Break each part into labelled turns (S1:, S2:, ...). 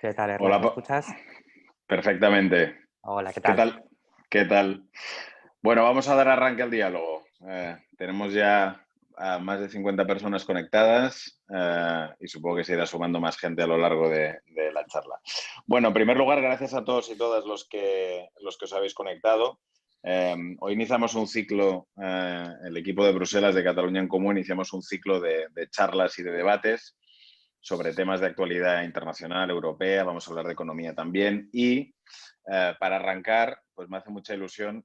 S1: ¿Qué tal,
S2: Hola,
S1: Ernest? ¿Me escuchas?
S2: perfectamente.
S1: Hola, ¿qué
S2: ¿Qué
S1: tal?
S2: tal? ¿Qué tal? Bueno, vamos a dar arranque al diálogo. Tenemos ya a más de 50 personas conectadas y supongo que se irá sumando más gente a lo largo de la charla. Bueno, en primer lugar, gracias a todos y todas los que os habéis conectado. Hoy iniciamos un ciclo, el equipo de Bruselas de Cataluña en Comú iniciamos un ciclo de charlas y de debates sobre temas de actualidad internacional, europea, vamos a hablar de economía también y para arrancar, pues me hace mucha ilusión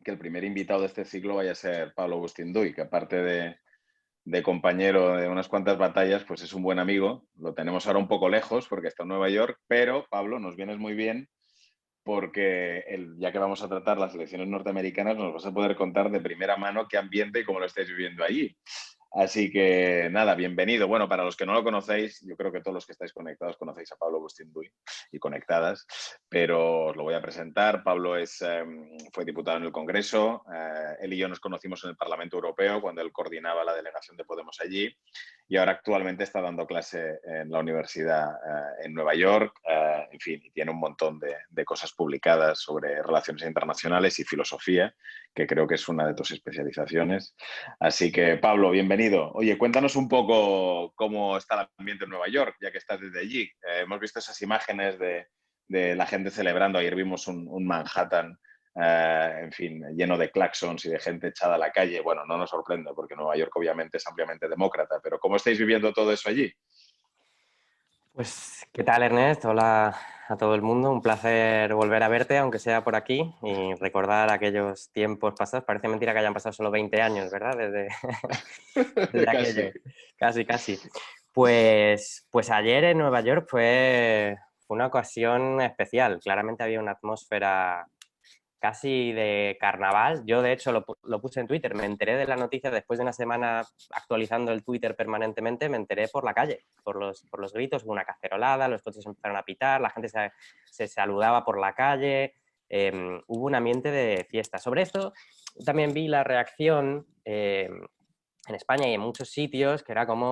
S2: que el primer invitado de este ciclo vaya a ser Pablo Agustín Duy, que aparte de compañero de unas cuantas batallas, pues es un buen amigo. Lo tenemos ahora un poco lejos porque está en Nueva York, pero Pablo, nos vienes muy bien porque ya que vamos a tratar las elecciones norteamericanas, nos vas a poder contar de primera mano qué ambiente y cómo lo estáis viviendo allí. Así que nada, bienvenido. Bueno, para los que no lo conocéis, yo creo que todos los que estáis conectados conocéis a Pablo Agustín Duy y conectadas, pero os lo voy a presentar. Pablo fue diputado en el Congreso, él y yo nos conocimos en el Parlamento Europeo cuando él coordinaba la delegación de Podemos allí y ahora actualmente está dando clase en la universidad en Nueva York, en fin, y tiene un montón de cosas publicadas sobre relaciones internacionales y filosofía, que creo que es una de tus especializaciones. Así que, Pablo, bienvenido. Oye, cuéntanos un poco cómo está el ambiente en Nueva York, ya que estás desde allí. Hemos visto esas imágenes de la gente celebrando. Ayer vimos un Manhattan, en fin, lleno de claxons y de gente echada a la calle. Bueno, no nos sorprende, porque Nueva York obviamente es ampliamente demócrata, pero ¿cómo estáis viviendo todo eso allí?
S1: Pues, ¿qué tal, Ernest? Hola a todo el mundo. Un placer volver a verte, aunque sea por aquí, y recordar aquellos tiempos pasados. Parece mentira que hayan pasado solo 20 años, ¿verdad? Desde
S2: Casi.
S1: aquello. Casi, casi. Pues ayer en Nueva York fue una ocasión especial. Claramente había una atmósfera casi de carnaval. Yo, de hecho, lo puse en Twitter. Me enteré de la noticia después de una semana actualizando el Twitter permanentemente. Me enteré por la calle, por los gritos. Hubo una cacerolada, los coches empezaron a pitar, la gente se saludaba por la calle. Hubo un ambiente de fiesta. Sobre esto también vi la reacción en España y en muchos sitios, que era como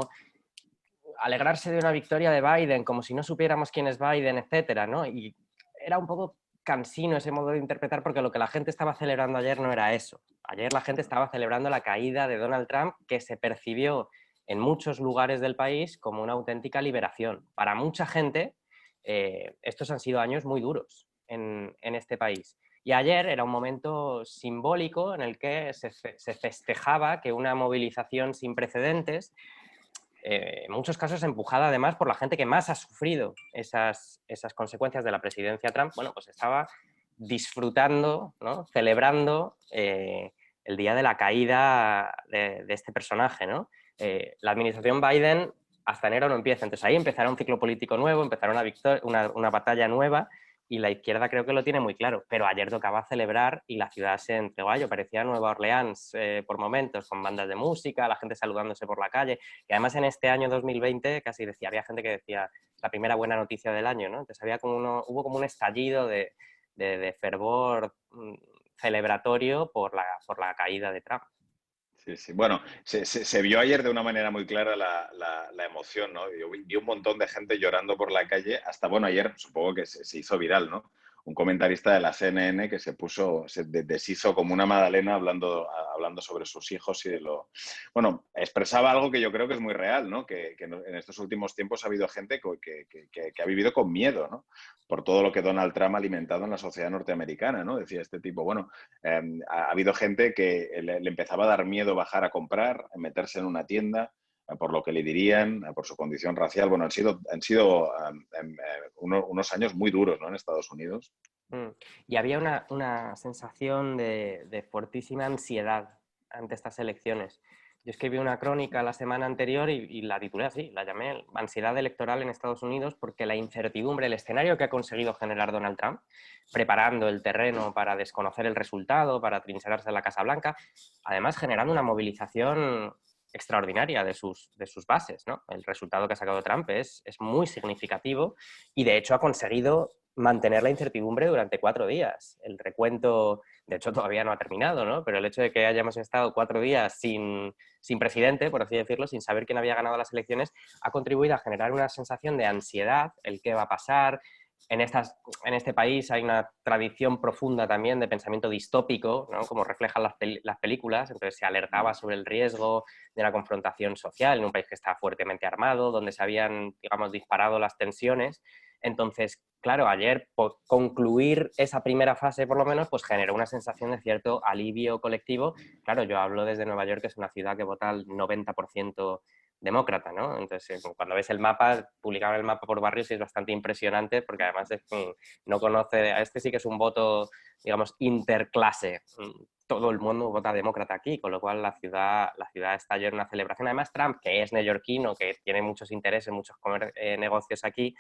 S1: alegrarse de una victoria de Biden, como si no supiéramos quién es Biden, etcétera, ¿no? Y era un poco cansino ese modo de interpretar porque lo que la gente estaba celebrando ayer no era eso. Ayer la gente estaba celebrando la caída de Donald Trump, que se percibió en muchos lugares del país como una auténtica liberación. Para mucha gente, estos han sido años muy duros en este país. Y ayer era un momento simbólico en el que se festejaba que una movilización sin precedentes, en muchos casos empujada además por la gente que más ha sufrido esas consecuencias de la presidencia Trump, bueno, pues estaba disfrutando, ¿no? Celebrando el día de la caída de este personaje, ¿no? La administración Biden hasta enero no empieza, entonces ahí empezará un ciclo político nuevo, empezará una batalla nueva, y la izquierda creo que lo tiene muy claro, pero ayer tocaba celebrar y la ciudad se entregó a ello, parecía Nueva Orleans por momentos, con bandas de música, la gente saludándose por la calle, y además en este año 2020 casi decía, había gente que decía la primera buena noticia del año, ¿no? Entonces hubo como un estallido de fervor celebratorio por la caída de Trump.
S2: Sí, sí. Bueno, se vio ayer de una manera muy clara la emoción, ¿no? Yo vi un montón de gente llorando por la calle, hasta, bueno, ayer supongo que se hizo viral, ¿no? Un comentarista de la CNN que se deshizo como una magdalena hablando sobre sus hijos y de lo... Bueno, expresaba algo que yo creo que es muy real, ¿no? Que en estos últimos tiempos ha habido gente que ha vivido con miedo, ¿no? Por todo lo que Donald Trump ha alimentado en la sociedad norteamericana, ¿no? Decía este tipo, bueno, ha habido gente que le empezaba a dar miedo bajar a comprar, meterse en una tienda, por lo que le dirían, por su condición racial. Bueno, han sido unos años muy duros, ¿no? En Estados Unidos.
S1: Mm. Y había una sensación de fortísima ansiedad ante estas elecciones. Yo escribí una crónica la semana anterior y la titulé así, la llamé Ansiedad electoral en Estados Unidos, porque la incertidumbre, el escenario que ha conseguido generar Donald Trump, preparando el terreno para desconocer el resultado, para trincherarse en la Casa Blanca, además generando una movilización extraordinaria de sus bases, ¿no? El resultado que ha sacado Trump es muy significativo y de hecho ha conseguido mantener la incertidumbre durante 4 días. El recuento, de hecho, todavía no ha terminado, ¿no? Pero el hecho de que hayamos estado 4 días sin presidente, por así decirlo, sin saber quién había ganado las elecciones, ha contribuido a generar una sensación de ansiedad, el qué va a pasar. En este país hay una tradición profunda también de pensamiento distópico, ¿no? Como reflejan las películas, entonces se alertaba sobre el riesgo de una confrontación social en un país que está fuertemente armado, donde se habían, digamos, disparado las tensiones. Entonces, claro, ayer por concluir esa primera fase, por lo menos, pues generó una sensación de cierto alivio colectivo. Claro, yo hablo desde Nueva York, que es una ciudad que vota al 90% demócrata, ¿no? Entonces, cuando ves el mapa, publicaban el mapa por barrios y es bastante impresionante porque además no conoce, a este sí que es un voto, digamos, interclase. Todo el mundo vota demócrata aquí, con lo cual la ciudad está llena de una celebración. Además, Trump, que es neoyorquino, que tiene muchos intereses, muchos negocios aquí,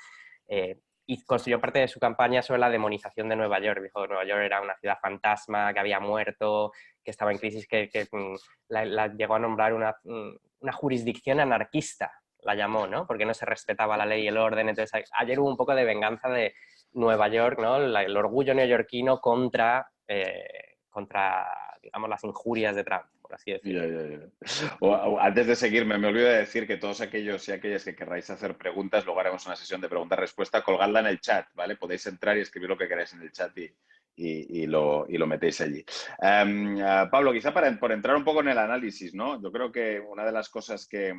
S1: y construyó parte de su campaña sobre la demonización de Nueva York. Dijo que Nueva York era una ciudad fantasma, que había muerto, que estaba en crisis, que la llegó a nombrar una jurisdicción anarquista, la llamó, ¿no? Porque no se respetaba la ley y el orden. Entonces, ayer hubo un poco de venganza de Nueva York, ¿no? El orgullo neoyorquino contra, digamos, las injurias de Trump, por así decirlo.
S2: Antes de seguirme, me olvido de decir que todos aquellos y aquellas que querráis hacer preguntas, luego haremos una sesión de preguntas-respuesta, colgadla en el chat, ¿vale? Podéis entrar y escribir lo que queráis en el chat y lo metéis allí. Pablo, quizá por entrar un poco en el análisis, ¿no? Yo creo que una de las cosas que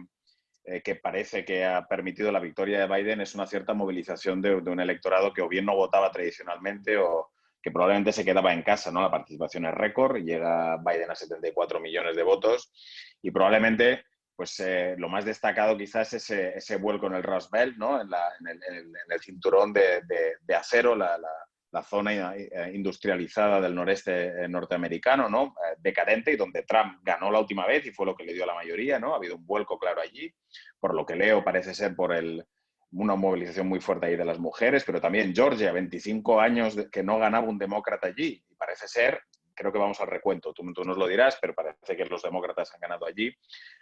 S2: parece que ha permitido la victoria de Biden es una cierta movilización de un electorado que o bien no votaba tradicionalmente o que probablemente se quedaba en casa, ¿no? La participación es récord, llega Biden a 74 millones de votos y probablemente pues lo más destacado quizás es ese vuelco en el Rust Belt, ¿no? En el cinturón de acero, la zona industrializada del noreste norteamericano, ¿no? Decadente y donde Trump ganó la última vez y fue lo que le dio la mayoría, ¿no? Ha habido un vuelco claro allí. Por lo que leo, parece ser una movilización muy fuerte ahí de las mujeres, pero también Georgia, 25 años que no ganaba un demócrata allí. Y parece ser, creo que vamos al recuento, tú nos lo dirás, pero parece que los demócratas han ganado allí.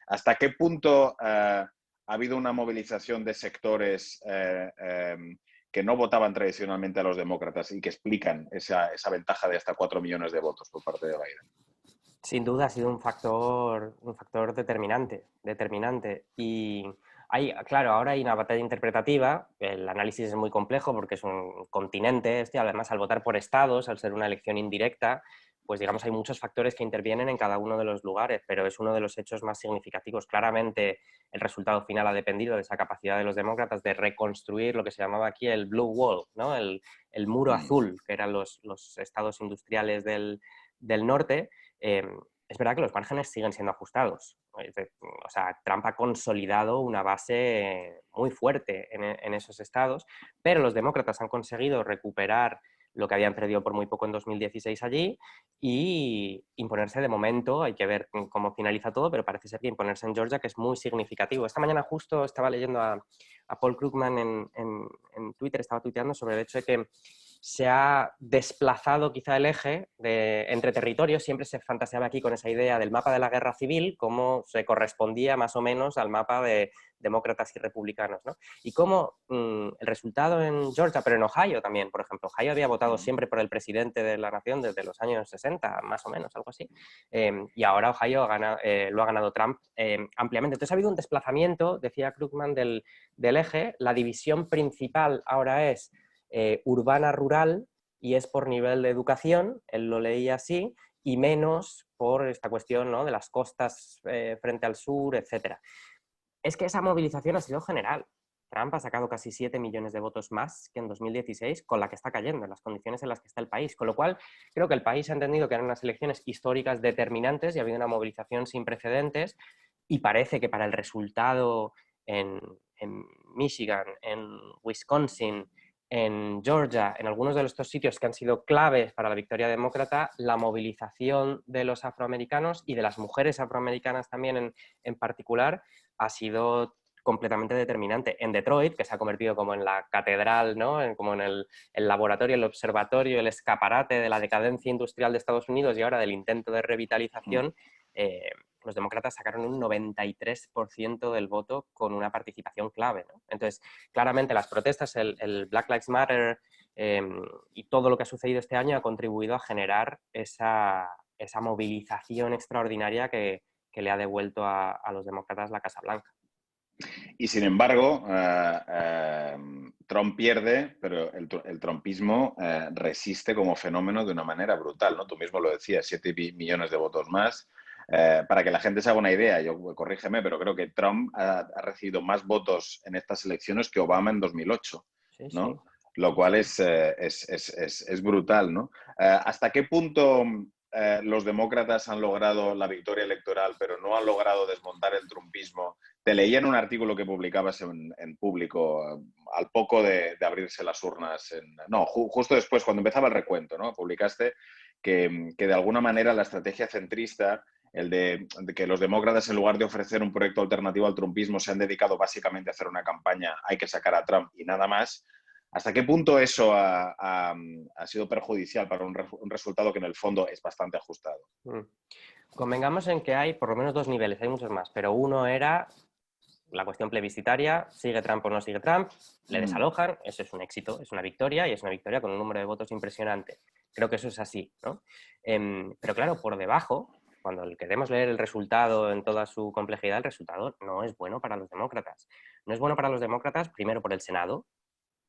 S2: ¿Hasta qué punto ha habido una movilización de sectores que no votaban tradicionalmente a los demócratas y que explican esa ventaja de hasta 4 millones de votos por parte de Biden?
S1: Sin duda ha sido un factor determinante. Y claro, ahora hay una batalla interpretativa, el análisis es muy complejo porque es un continente, además al votar por estados, al ser una elección indirecta, pues digamos hay muchos factores que intervienen en cada uno de los lugares, pero es uno de los hechos más significativos. Claramente el resultado final ha dependido de esa capacidad de los demócratas de reconstruir lo que se llamaba aquí el Blue Wall, ¿no? El muro azul, que eran los estados industriales del norte. Es verdad que los márgenes siguen siendo ajustados. O sea, Trump ha consolidado una base muy fuerte en esos estados, pero los demócratas han conseguido recuperar lo que habían perdido por muy poco en 2016 allí y imponerse de momento, hay que ver cómo finaliza todo, pero parece ser que imponerse en Georgia, que es muy significativo. Esta mañana justo estaba leyendo a Paul Krugman en Twitter, estaba tuiteando sobre el hecho de que se ha desplazado quizá el eje entre territorios. Siempre se fantaseaba aquí con esa idea del mapa de la guerra civil, cómo se correspondía más o menos al mapa de demócratas y republicanos, ¿no? Y cómo el resultado en Georgia, pero en Ohio también, por ejemplo, Ohio había votado siempre por el presidente de la nación desde los años 60, más o menos, algo así, y ahora Ohio lo ha ganado Trump ampliamente. Entonces ha habido un desplazamiento, decía Krugman, del eje. La división principal ahora es urbana-rural y es por nivel de educación, él lo leía así, y menos por esta cuestión, ¿no?, de las costas frente al sur, etc. Es que esa movilización ha sido general. Trump ha sacado casi 7 millones de votos más que en 2016, con la que está cayendo, en las condiciones en las que está el país. Con lo cual, creo que el país ha entendido que eran unas elecciones históricas determinantes y ha habido una movilización sin precedentes, y parece que para el resultado en Michigan, en Wisconsin, en Georgia, en algunos de estos sitios que han sido claves para la victoria demócrata, la movilización de los afroamericanos y de las mujeres afroamericanas también en particular ha sido completamente determinante. En Detroit, que se ha convertido como en la catedral, ¿no?, como en el laboratorio, el observatorio, el escaparate de la decadencia industrial de Estados Unidos y ahora del intento de revitalización, los demócratas sacaron un 93% del voto con una participación clave, ¿no? Entonces, claramente las protestas, el Black Lives Matter y todo lo que ha sucedido este año ha contribuido a generar esa movilización extraordinaria que le ha devuelto a los demócratas la Casa Blanca.
S2: Y sin embargo, Trump pierde, pero el trumpismo resiste como fenómeno de una manera brutal, ¿no? Tú mismo lo decías, 7 millones de votos más. Para que la gente se haga una idea, corrígeme, pero creo que Trump ha recibido más votos en estas elecciones que Obama en 2008, ¿no?
S1: Sí.
S2: Lo cual es brutal, ¿no? ¿Hasta qué punto los demócratas han logrado la victoria electoral, pero no han logrado desmontar el trumpismo? Te leía en un artículo que publicabas en público al poco de abrirse las urnas. Justo después, cuando empezaba el recuento, ¿no? Publicaste que de alguna manera la estrategia centrista, el de que los demócratas, en lugar de ofrecer un proyecto alternativo al trumpismo, se han dedicado básicamente a hacer una campaña, hay que sacar a Trump y nada más. ¿Hasta qué punto eso ha sido perjudicial para un resultado que en el fondo es bastante ajustado?
S1: Convengamos en que hay por lo menos dos niveles, hay muchos más, pero uno era la cuestión plebiscitaria, sigue Trump o no sigue Trump, le desalojan, eso es un éxito, es una victoria, y es una victoria con un número de votos impresionante. Creo que eso es así, ¿no? Pero claro, por debajo, cuando queremos leer el resultado en toda su complejidad, el resultado no es bueno para los demócratas. No es bueno para los demócratas, primero por el Senado,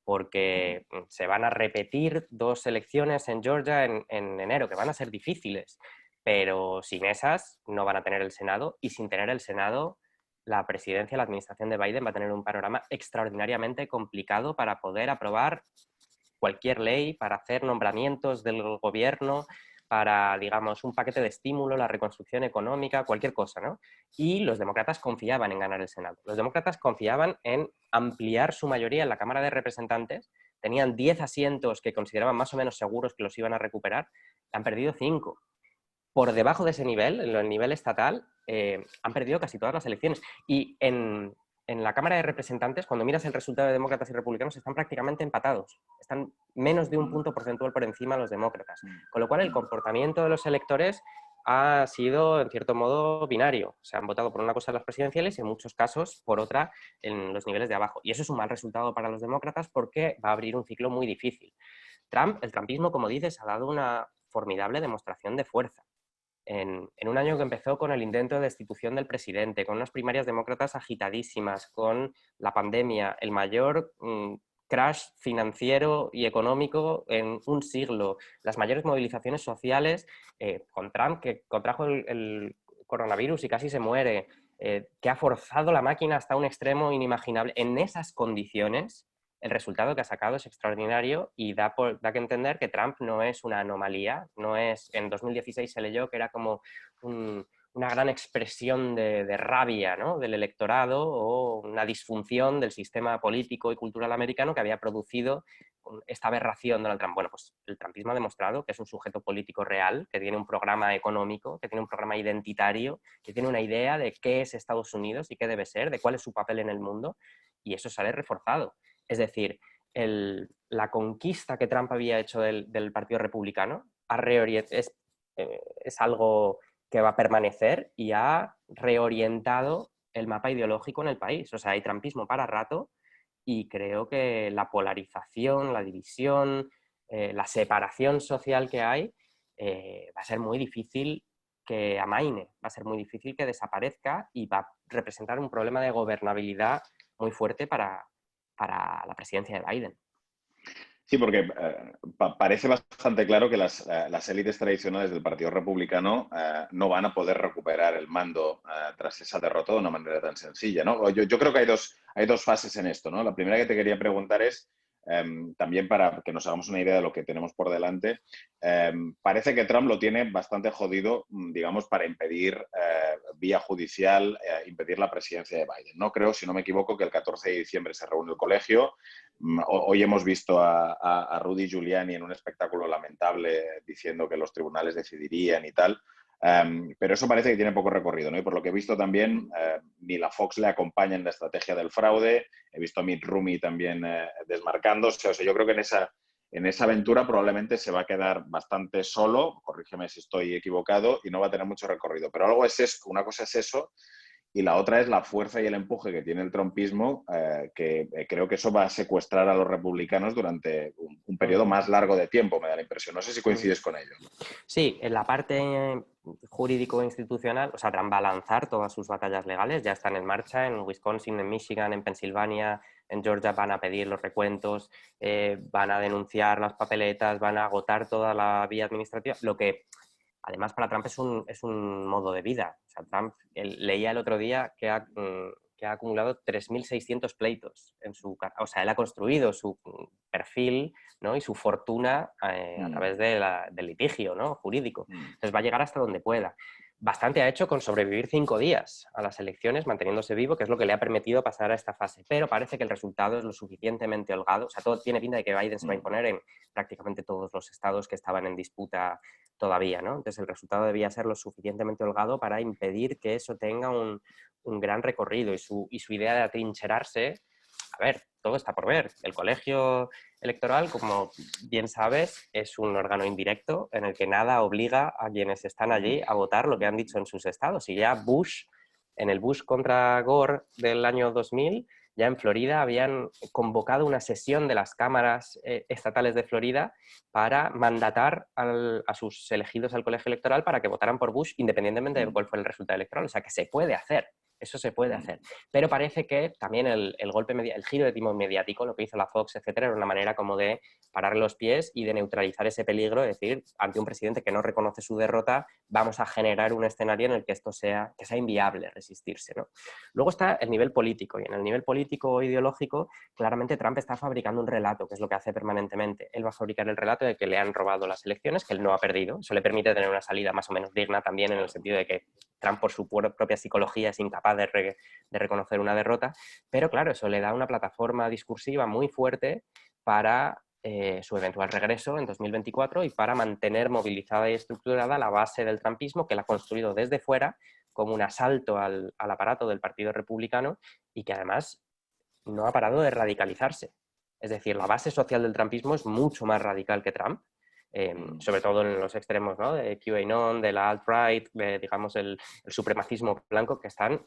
S1: porque se van a repetir 2 elecciones en Georgia en enero, que van a ser difíciles, pero sin esas no van a tener el Senado, y sin tener el Senado, la presidencia, la administración de Biden va a tener un panorama extraordinariamente complicado para poder aprobar cualquier ley, para hacer nombramientos del gobierno, para, digamos, un paquete de estímulo, la reconstrucción económica, cualquier cosa, ¿no? Y los demócratas confiaban en ganar el Senado. Los demócratas confiaban en ampliar su mayoría en la Cámara de Representantes. Tenían 10 asientos que consideraban más o menos seguros que los iban a recuperar. Han perdido 5. Por debajo de ese nivel, en el nivel estatal, han perdido casi todas las elecciones. Y en la Cámara de Representantes, cuando miras el resultado de demócratas y republicanos, están prácticamente empatados. Están menos de un punto porcentual por encima los demócratas. Con lo cual, el comportamiento de los electores ha sido, en cierto modo, binario. Se han votado por una cosa en las presidenciales y, en muchos casos, por otra en los niveles de abajo. Y eso es un mal resultado para los demócratas porque va a abrir un ciclo muy difícil. El trumpismo, como dices, ha dado una formidable demostración de fuerza. En un año que empezó con el intento de destitución del presidente, con unas primarias demócratas agitadísimas, con la pandemia, el mayor crash financiero y económico en un siglo, las mayores movilizaciones sociales, con Trump, que contrajo el coronavirus y casi se muere, que ha forzado la máquina hasta un extremo inimaginable. En esas condiciones, el resultado que ha sacado es extraordinario y da que entender que Trump no es una anomalía, no es, en 2016 se leyó que era como una gran expresión de rabia, ¿no?, del electorado, o una disfunción del sistema político y cultural americano que había producido esta aberración de Donald Trump. Bueno, pues el trumpismo ha demostrado que es un sujeto político real, que tiene un programa económico, que tiene un programa identitario, que tiene una idea de qué es Estados Unidos y qué debe ser, de cuál es su papel en el mundo, y eso sale reforzado. Es decir, la conquista que Trump había hecho del Partido Republicano es algo que va a permanecer y ha reorientado el mapa ideológico en el país. O sea, hay trumpismo para rato, y creo que la polarización, la división, la separación social que hay va a ser muy difícil que amaine, va a ser muy difícil que desaparezca, y va a representar un problema de gobernabilidad muy fuerte para la presidencia de Biden.
S2: Sí, porque parece bastante claro que las élites tradicionales del Partido Republicano no van a poder recuperar el mando tras esa derrota de una manera tan sencilla, ¿no? Yo creo que hay dos fases en esto, ¿no? La primera que te quería preguntar es, también para que nos hagamos una idea de lo que tenemos por delante, parece que Trump lo tiene bastante jodido, digamos, para impedir, vía judicial, impedir la presidencia de Biden. No creo, si no me equivoco, que el 14 de diciembre se reúne el colegio. Hoy hemos visto a Rudy Giuliani en un espectáculo lamentable diciendo que los tribunales decidirían y tal, pero eso parece que tiene poco recorrido, ¿no? Y por lo que he visto también, ni la Fox le acompaña en la estrategia del fraude. He visto a Mitt Romney también desmarcándose. O sea, yo creo que en esa aventura probablemente se va a quedar bastante solo, corrígeme si estoy equivocado, y no va a tener mucho recorrido. Pero algo es esto, una cosa es eso. y la otra es la fuerza y el empuje que tiene el trumpismo, que creo que eso va a secuestrar a los republicanos durante un periodo más largo de tiempo, me da la impresión. No sé si coincides con ello.
S1: Sí, en la parte jurídico-institucional, o sea, Trump va a lanzar todas sus batallas legales, ya están en marcha en Wisconsin, en Michigan, en Pensilvania, en Georgia van a pedir los recuentos, van a denunciar las papeletas, van a agotar toda la vía administrativa, lo que además para Trump es un modo de vida. O sea, Trump, leía el otro día que ha acumulado 3.600 pleitos en su carrera. O sea, él ha construido su perfil, ¿no?, y su fortuna a través del litigio, ¿no?, jurídico. Entonces va a llegar hasta donde pueda. Bastante ha hecho con sobrevivir 5 días a las elecciones, manteniéndose vivo, que es lo que le ha permitido pasar a esta fase. Pero parece que el resultado es lo suficientemente holgado. O sea, todo tiene pinta de que Biden se va a imponer en prácticamente todos los estados que estaban en disputa todavía, ¿no? Entonces el resultado debía ser lo suficientemente holgado para impedir que eso tenga un gran recorrido, y su idea de atrincherarse, a ver, todo está por ver. El colegio electoral, como bien sabes, es un órgano indirecto en el que nada obliga a quienes están allí a votar lo que han dicho en sus estados. Y ya Bush, en el Bush contra Gore del año 2000, ya en Florida habían convocado una sesión de las cámaras estatales de Florida para mandatar a sus elegidos al colegio electoral para que votaran por Bush independientemente de cuál fuera el resultado electoral. O sea, que se puede hacer. Eso se puede hacer. Pero parece que también el giro de timón mediático, lo que hizo la Fox, etcétera, era una manera como de parar los pies y de neutralizar ese peligro, es decir, ante un presidente que no reconoce su derrota, vamos a generar un escenario en el que esto sea inviable resistirse, ¿no? Luego está el nivel político, y en el nivel político ideológico, claramente Trump está fabricando un relato, que es lo que hace permanentemente. Él va a fabricar el relato de que le han robado las elecciones, que él no ha perdido. Eso le permite tener una salida más o menos digna también, en el sentido de que Trump, por su propia psicología, es incapaz de reconocer una derrota, pero claro, eso le da una plataforma discursiva muy fuerte para su eventual regreso en 2024 y para mantener movilizada y estructurada la base del trumpismo, que la ha construido desde fuera como un asalto al aparato del Partido Republicano, y que además no ha parado de radicalizarse. Es decir, la base social del trumpismo es mucho más radical que Trump, sobre todo en los extremos, ¿no?, de QAnon, de la alt-right, de, digamos, el supremacismo blanco, que están,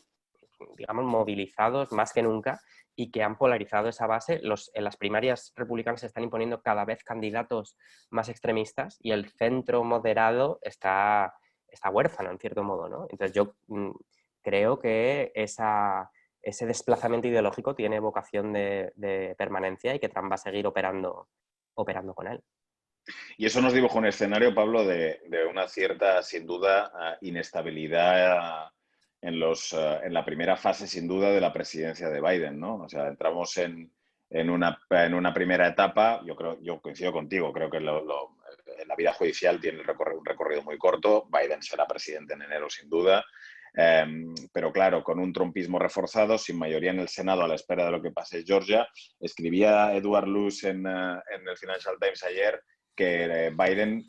S1: digamos, movilizados más que nunca y que han polarizado esa base. En las primarias republicanas se están imponiendo cada vez candidatos más extremistas y el centro moderado está huérfano, en cierto modo, ¿no? Entonces yo creo que ese desplazamiento ideológico tiene vocación de permanencia y que Trump va a seguir operando con él.
S2: Y eso nos dibuja un escenario, Pablo, de una cierta, sin duda, inestabilidad en la primera fase, sin duda, de la presidencia de Biden, ¿no? O sea, entramos en una primera etapa. Yo coincido contigo, creo que la vida judicial tiene un recorrido muy corto. Biden será presidente en enero, sin duda. Pero claro, con un trumpismo reforzado, sin mayoría en el Senado, a la espera de lo que pase en Georgia. Escribía Edward Luce en el Financial Times ayer que Biden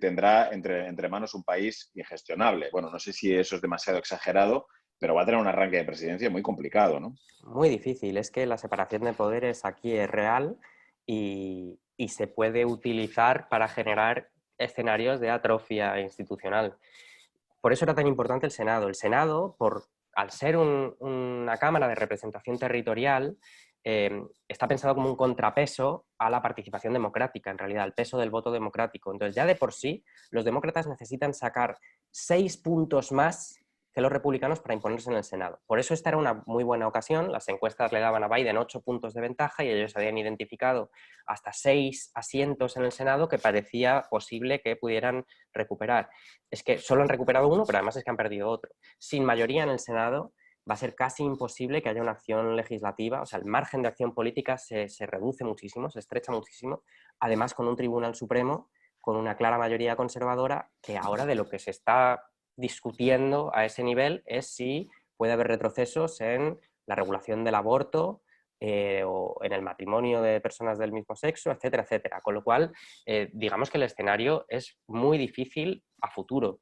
S2: tendrá entre manos un país ingestionable. Bueno, no sé si eso es demasiado exagerado, pero va a tener un arranque de presidencia muy complicado, ¿no?
S1: Muy difícil. Es que la separación de poderes aquí es real y se puede utilizar para generar escenarios de atrofia institucional. Por eso era tan importante el Senado. El Senado, al ser una Cámara de representación territorial, está pensado como un contrapeso a la participación democrática, en realidad, al peso del voto democrático. Entonces, ya de por sí, los demócratas necesitan sacar 6 puntos más que los republicanos para imponerse en el Senado. Por eso esta era una muy buena ocasión. Las encuestas le daban a Biden 8 puntos de ventaja y ellos habían identificado hasta 6 asientos en el Senado que parecía posible que pudieran recuperar. Es que solo han recuperado uno, pero además es que han perdido otro. Sin mayoría en el Senado va a ser casi imposible que haya una acción legislativa. O sea, el margen de acción política se reduce muchísimo, se estrecha muchísimo. Además, con un Tribunal Supremo con una clara mayoría conservadora, que ahora de lo que se está discutiendo a ese nivel es si puede haber retrocesos en la regulación del aborto, o en el matrimonio de personas del mismo sexo, etcétera, etcétera. Con lo cual, digamos que el escenario es muy difícil a futuro.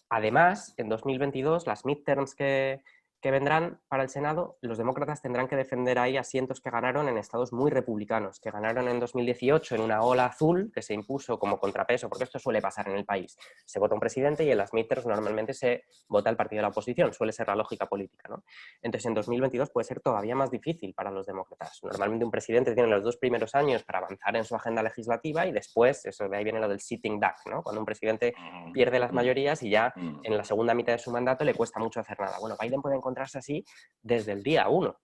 S1: Además, en 2022, las midterms que que vendrán para el Senado, los demócratas tendrán que defender ahí asientos que ganaron en estados muy republicanos, que ganaron en 2018 en una ola azul que se impuso como contrapeso, porque esto suele pasar en el país. Se vota un presidente y en las midterms normalmente se vota el partido de la oposición, suele ser la lógica política, ¿no? Entonces en 2022 puede ser todavía más difícil para los demócratas. Normalmente un presidente tiene los 2 primeros años para avanzar en su agenda legislativa y después, eso de ahí viene lo del sitting duck, ¿no? Cuando un presidente pierde las mayorías y ya en la segunda mitad de su mandato le cuesta mucho hacer nada. Bueno, Biden puede encontrarse así desde el día 1,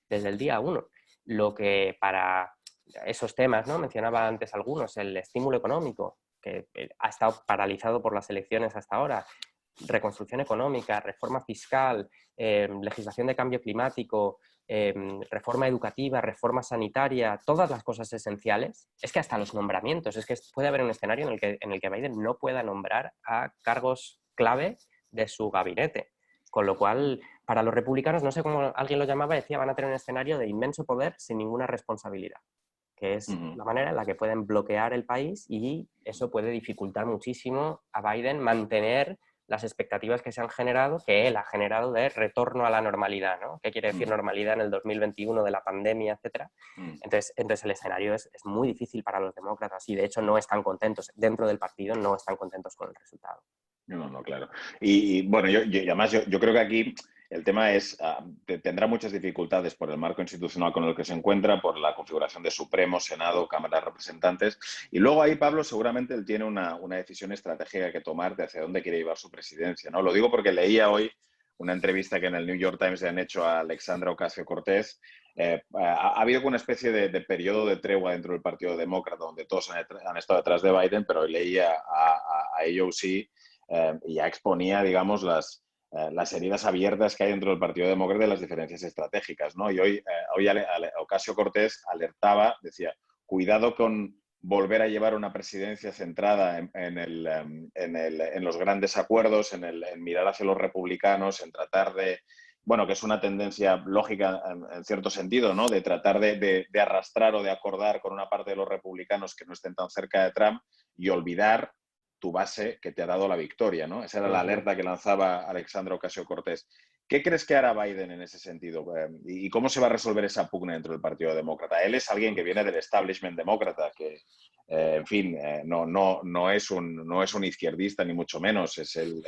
S1: desde el día 1. Lo que para esos temas, ¿no? Mencionaba antes algunos, el estímulo económico, que ha estado paralizado por las elecciones hasta ahora, reconstrucción económica, reforma fiscal, legislación de cambio climático, reforma educativa, reforma sanitaria, todas las cosas esenciales, es que hasta los nombramientos, es que puede haber un escenario en el que Biden no pueda nombrar a cargos clave de su gabinete. Con lo cual, para los republicanos, no sé cómo alguien lo llamaba, decía, van a tener un escenario de inmenso poder sin ninguna responsabilidad, que es la manera en la que pueden bloquear el país y eso puede dificultar muchísimo a Biden mantener las expectativas que se han generado, que él ha generado de retorno a la normalidad, ¿no? ¿Qué quiere decir normalidad en el 2021 de la pandemia, etcétera? Entonces el escenario es muy difícil para los demócratas y de hecho no están contentos, dentro del partido no están contentos con el resultado.
S2: No, claro. Y bueno, además yo creo que aquí el tema es, tendrá muchas dificultades por el marco institucional con el que se encuentra, por la configuración de Supremo, Senado, Cámara de Representantes. Y luego ahí, Pablo, seguramente él tiene una decisión estratégica que tomar de hacia dónde quiere llevar su presidencia, ¿no? Lo digo porque leía hoy una entrevista que en el New York Times le han hecho a Alexandra Ocasio-Cortez. Ha habido una especie de periodo de tregua dentro del Partido Demócrata, donde todos han estado detrás de Biden, pero hoy leía a AOC y ya exponía, digamos, las heridas abiertas que hay dentro del Partido Demócrata y las diferencias estratégicas, ¿no? Y hoy Ocasio-Cortez alertaba, decía, cuidado con volver a llevar una presidencia centrada en los grandes acuerdos, en mirar hacia los republicanos, en tratar de, bueno, que es una tendencia lógica en cierto sentido, ¿no? De tratar de arrastrar o de acordar con una parte de los republicanos que no estén tan cerca de Trump y olvidar tu base que te ha dado la victoria, ¿no? Esa era la alerta que lanzaba Alexandra Ocasio-Cortez. ¿Qué crees que hará Biden en ese sentido? ¿Y cómo se va a resolver esa pugna dentro del Partido Demócrata? Él es alguien que viene del establishment demócrata, que, en fin, no es un izquierdista, ni mucho menos. Él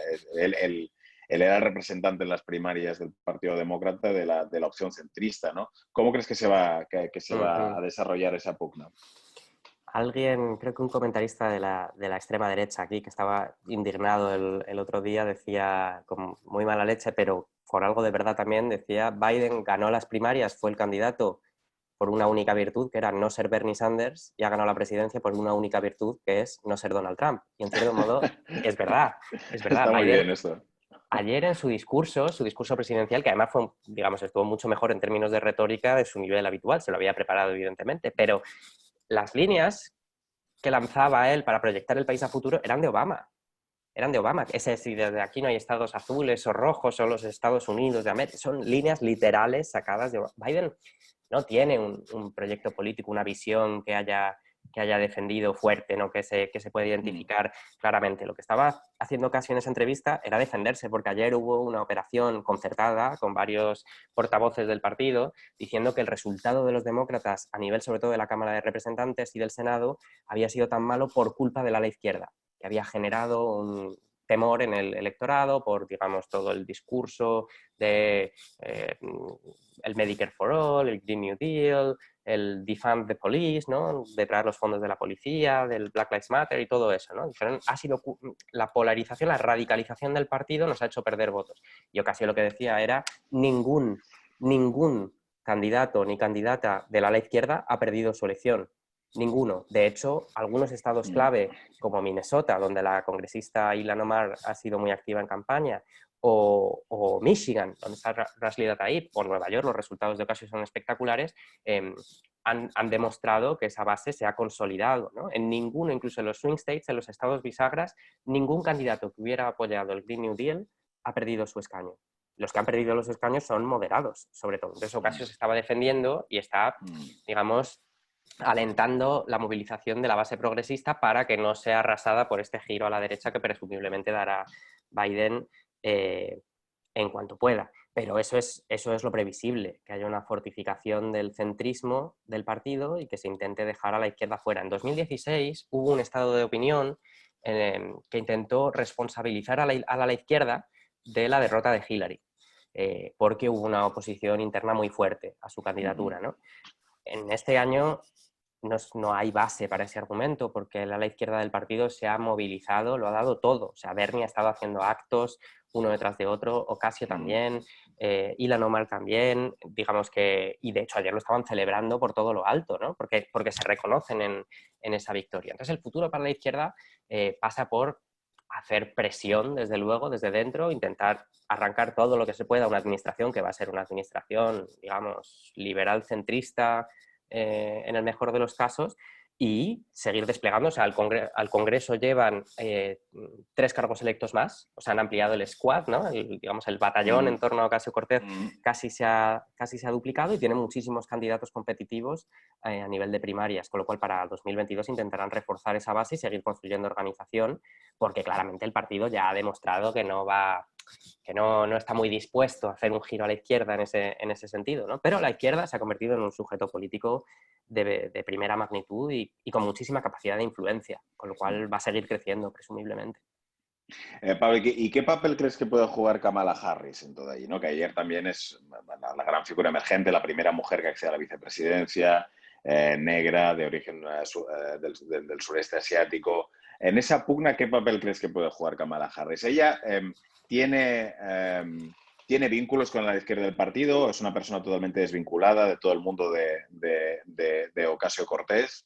S2: era el representante en las primarias del Partido Demócrata de la opción centrista, ¿no? ¿Cómo crees que se va a desarrollar esa pugna?
S1: Alguien, creo que un comentarista de la extrema derecha aquí, que estaba indignado el otro día, decía con muy mala leche, pero con algo de verdad también, decía, Biden ganó las primarias, fue el candidato por una única virtud, que era no ser Bernie Sanders, y ha ganado la presidencia por una única virtud, que es no ser Donald Trump. Y en cierto modo, es verdad, es verdad.
S2: Está muy
S1: Biden,
S2: bien esto.
S1: ayer en su discurso presidencial, que además fue, digamos, estuvo mucho mejor en términos de retórica de su nivel habitual, se lo había preparado evidentemente, pero las líneas que lanzaba él para proyectar el país a futuro eran de Obama. Eran de Obama. Ese si desde aquí no hay estados azules o rojos o los Estados Unidos de América. Son líneas literales sacadas de Obama. Biden no tiene un proyecto político, una visión que haya defendido fuerte, ¿no? que se puede identificar claramente. Lo que estaba haciendo casi en esa entrevista era defenderse, porque ayer hubo una operación concertada con varios portavoces del partido diciendo que el resultado de los demócratas a nivel sobre todo de la Cámara de Representantes y del Senado había sido tan malo por culpa de la izquierda, que había generado un temor en el electorado por, digamos, todo el discurso de el Medicare for All, el Green New Deal, el defund the police, ¿no? De traer los fondos de la policía, del Black Lives Matter y todo eso, ¿no? Ha sido la polarización, la radicalización del partido nos ha hecho perder votos. Yo casi lo que decía era ningún candidato ni candidata de la izquierda ha perdido su elección. Ninguno. De hecho, algunos estados clave, como Minnesota, donde la congresista Ilhan Omar ha sido muy activa en campaña, o Michigan, donde está Rashida Tlaib, o Nueva York, los resultados de Ocasio son espectaculares, han demostrado que esa base se ha consolidado, ¿no? En ninguno, incluso en los swing states, en los estados bisagras, ningún candidato que hubiera apoyado el Green New Deal ha perdido su escaño. Los que han perdido los escaños son moderados, sobre todo. Entonces Ocasio se estaba defendiendo y está, digamos, alentando la movilización de la base progresista para que no sea arrasada por este giro a la derecha que presumiblemente dará Biden en cuanto pueda. Pero eso es lo previsible, que haya una fortificación del centrismo del partido y que se intente dejar a la izquierda fuera. En 2016 hubo un estado de opinión que intentó responsabilizar a la izquierda de la derrota de Hillary, porque hubo una oposición interna muy fuerte a su candidatura, ¿no? En este año no hay base para ese argumento, porque el ala izquierda del partido se ha movilizado, lo ha dado todo. O sea, Bernie ha estado haciendo actos uno detrás de otro, Ocasio también, Ilhan Omar también, digamos que, y de hecho ayer lo estaban celebrando por todo lo alto, ¿no? Porque se reconocen en esa victoria. Entonces el futuro para la izquierda pasa por hacer presión, desde luego, desde dentro, intentar arrancar todo lo que se pueda a una administración que va a ser una administración, digamos, liberal centrista, en el mejor de los casos, y seguir desplegando. O sea, al Congreso llevan 3 cargos electos más, o sea, han ampliado el squad, ¿no? Digamos, el batallón en torno a Ocasio-Cortez casi se ha duplicado y tiene muchísimos candidatos competitivos a nivel de primarias, con lo cual para 2022 intentarán reforzar esa base y seguir construyendo organización, porque claramente el partido ya ha demostrado que no está muy dispuesto a hacer un giro a la izquierda en ese sentido, ¿no? Pero la izquierda se ha convertido en un sujeto político de primera magnitud y con muchísima capacidad de influencia, con lo cual va a seguir creciendo, presumiblemente.
S2: Pablo, ¿y qué papel crees que puede jugar Kamala Harris en todo ahí, ¿no? Que ayer también es la gran figura emergente, la primera mujer que accede a la vicepresidencia, negra, de origen del sureste asiático. En esa pugna, ¿qué papel crees que puede jugar Kamala Harris? Ella tiene, tiene vínculos con la izquierda del partido, es una persona totalmente desvinculada de todo el mundo de Ocasio-Cortez.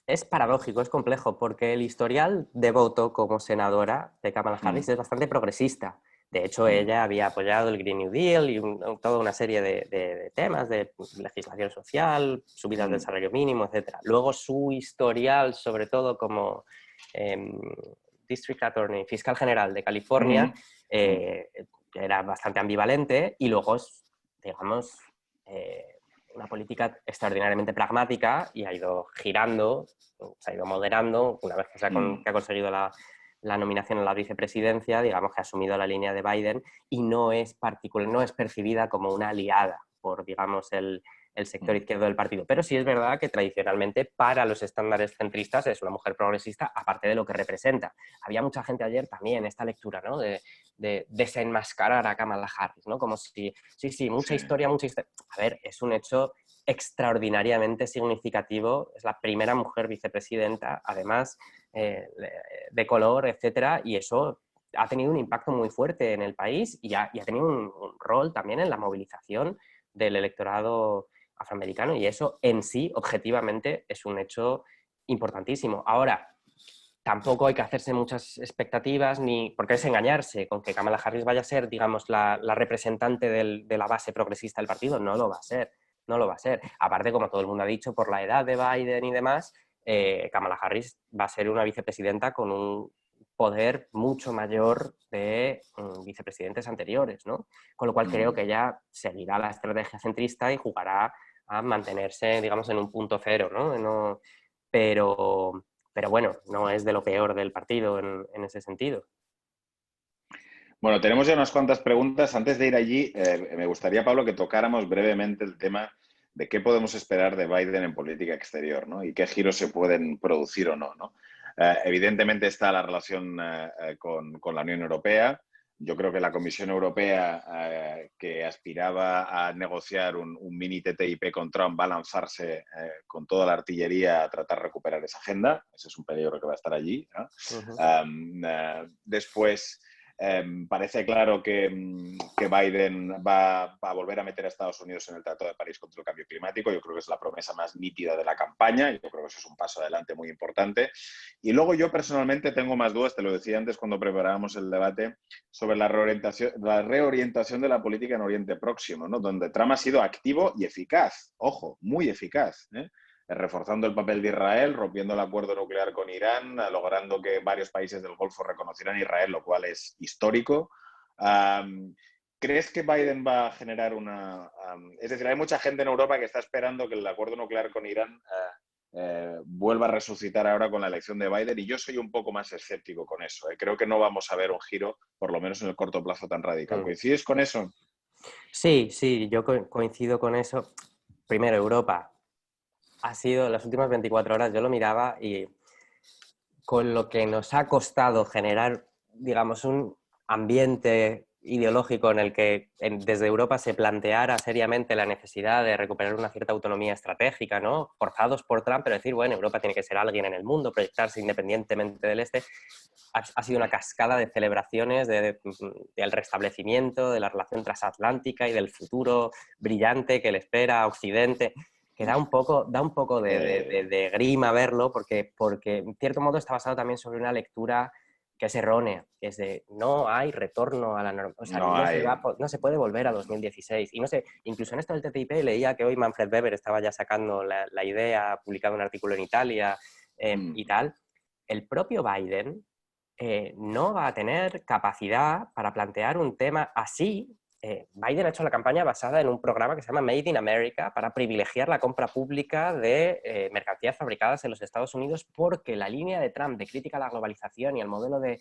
S1: Es paradójico, es complejo, porque el historial de voto como senadora de Kamala Harris es bastante progresista. De hecho, ella había apoyado el Green New Deal y toda una serie de temas de legislación social, subidas del salario mínimo, etc. Luego su historial, sobre todo como District Attorney, fiscal general de California, era bastante ambivalente, y luego es, digamos, una política extraordinariamente pragmática, y ha ido girando, se ha ido moderando una vez que ha conseguido la nominación a la vicepresidencia. Digamos que ha asumido la línea de Biden y no es percibida como una aliada por, digamos, el sector izquierdo del partido. Pero sí es verdad que tradicionalmente, para los estándares centristas, es una mujer progresista, aparte de lo que representa. Había mucha gente ayer también, esta lectura, ¿no?, de desenmascarar a Kamala Harris, ¿no? Como si, sí, mucha historia. A ver, es un hecho extraordinariamente significativo. Es la primera mujer vicepresidenta, además, de color, etcétera, y eso ha tenido un impacto muy fuerte en el país y ha tenido un rol también en la movilización del electorado afroamericano, y eso en sí, objetivamente, es un hecho importantísimo. Ahora, tampoco hay que hacerse muchas expectativas, porque es engañarse con que Kamala Harris vaya a ser, digamos, la representante de la base progresista del partido. No lo va a ser, no lo va a ser. Aparte, como todo el mundo ha dicho, por la edad de Biden y demás, Kamala Harris va a ser una vicepresidenta con un poder mucho mayor de vicepresidentes anteriores, ¿no? Con lo cual creo que ella seguirá la estrategia centrista y jugará a mantenerse, digamos, en un punto cero, ¿no? Pero bueno, no es de lo peor del partido en ese sentido.
S2: Bueno, tenemos ya unas cuantas preguntas. Antes de ir allí, me gustaría, Pablo, que tocáramos brevemente el tema de qué podemos esperar de Biden en política exterior, ¿no? Y qué giros se pueden producir o no, ¿no? Evidentemente está la relación con la Unión Europea. Yo creo que la Comisión Europea, que aspiraba a negociar un mini TTIP con Trump, va a lanzarse con toda la artillería a tratar de recuperar esa agenda. Ese es un peligro que va a estar allí, ¿no? Después, parece claro que Biden va a volver a meter a Estados Unidos en el Tratado de París contra el cambio climático. Yo creo que es la promesa más nítida de la campaña. Yo creo que eso es un paso adelante muy importante. Y luego yo personalmente tengo más dudas, te lo decía antes cuando preparábamos el debate, sobre la reorientación de la política en Oriente Próximo, ¿no? Donde Trump ha sido activo y eficaz. Ojo, muy eficaz, reforzando el papel de Israel, rompiendo el acuerdo nuclear con Irán, logrando que varios países del Golfo reconocieran a Israel, lo cual es histórico. ¿Crees que Biden va a generar una...? Es decir, hay mucha gente en Europa que está esperando que el acuerdo nuclear con Irán vuelva a resucitar ahora con la elección de Biden, y yo soy un poco más escéptico con eso. Creo que no vamos a ver un giro, por lo menos en el corto plazo, tan radical. ¿Coincides con eso?
S1: Sí, sí, yo coincido con eso. Primero, Europa ha sido, las últimas 24 horas, yo lo miraba y con lo que nos ha costado generar, digamos, un ambiente ideológico en el que desde Europa se planteara seriamente la necesidad de recuperar una cierta autonomía estratégica, ¿no? Forzados por Trump, pero decir, bueno, Europa tiene que ser alguien en el mundo, proyectarse independientemente del este, ha sido una cascada de celebraciones del restablecimiento, de la relación transatlántica y del futuro brillante que le espera a Occidente, que da un poco de grima verlo, porque en cierto modo está basado también sobre una lectura que es errónea, que es de no hay retorno a la normalidad, o sea, no se puede volver a 2016. Y no sé, incluso en esto del TTIP leía que hoy Manfred Weber estaba ya sacando la idea, ha publicado un artículo en Italia y tal. El propio Biden no va a tener capacidad para plantear un tema así. Biden ha hecho la campaña basada en un programa que se llama Made in America para privilegiar la compra pública de mercancías fabricadas en los Estados Unidos, porque la línea de Trump de crítica a la globalización y al modelo de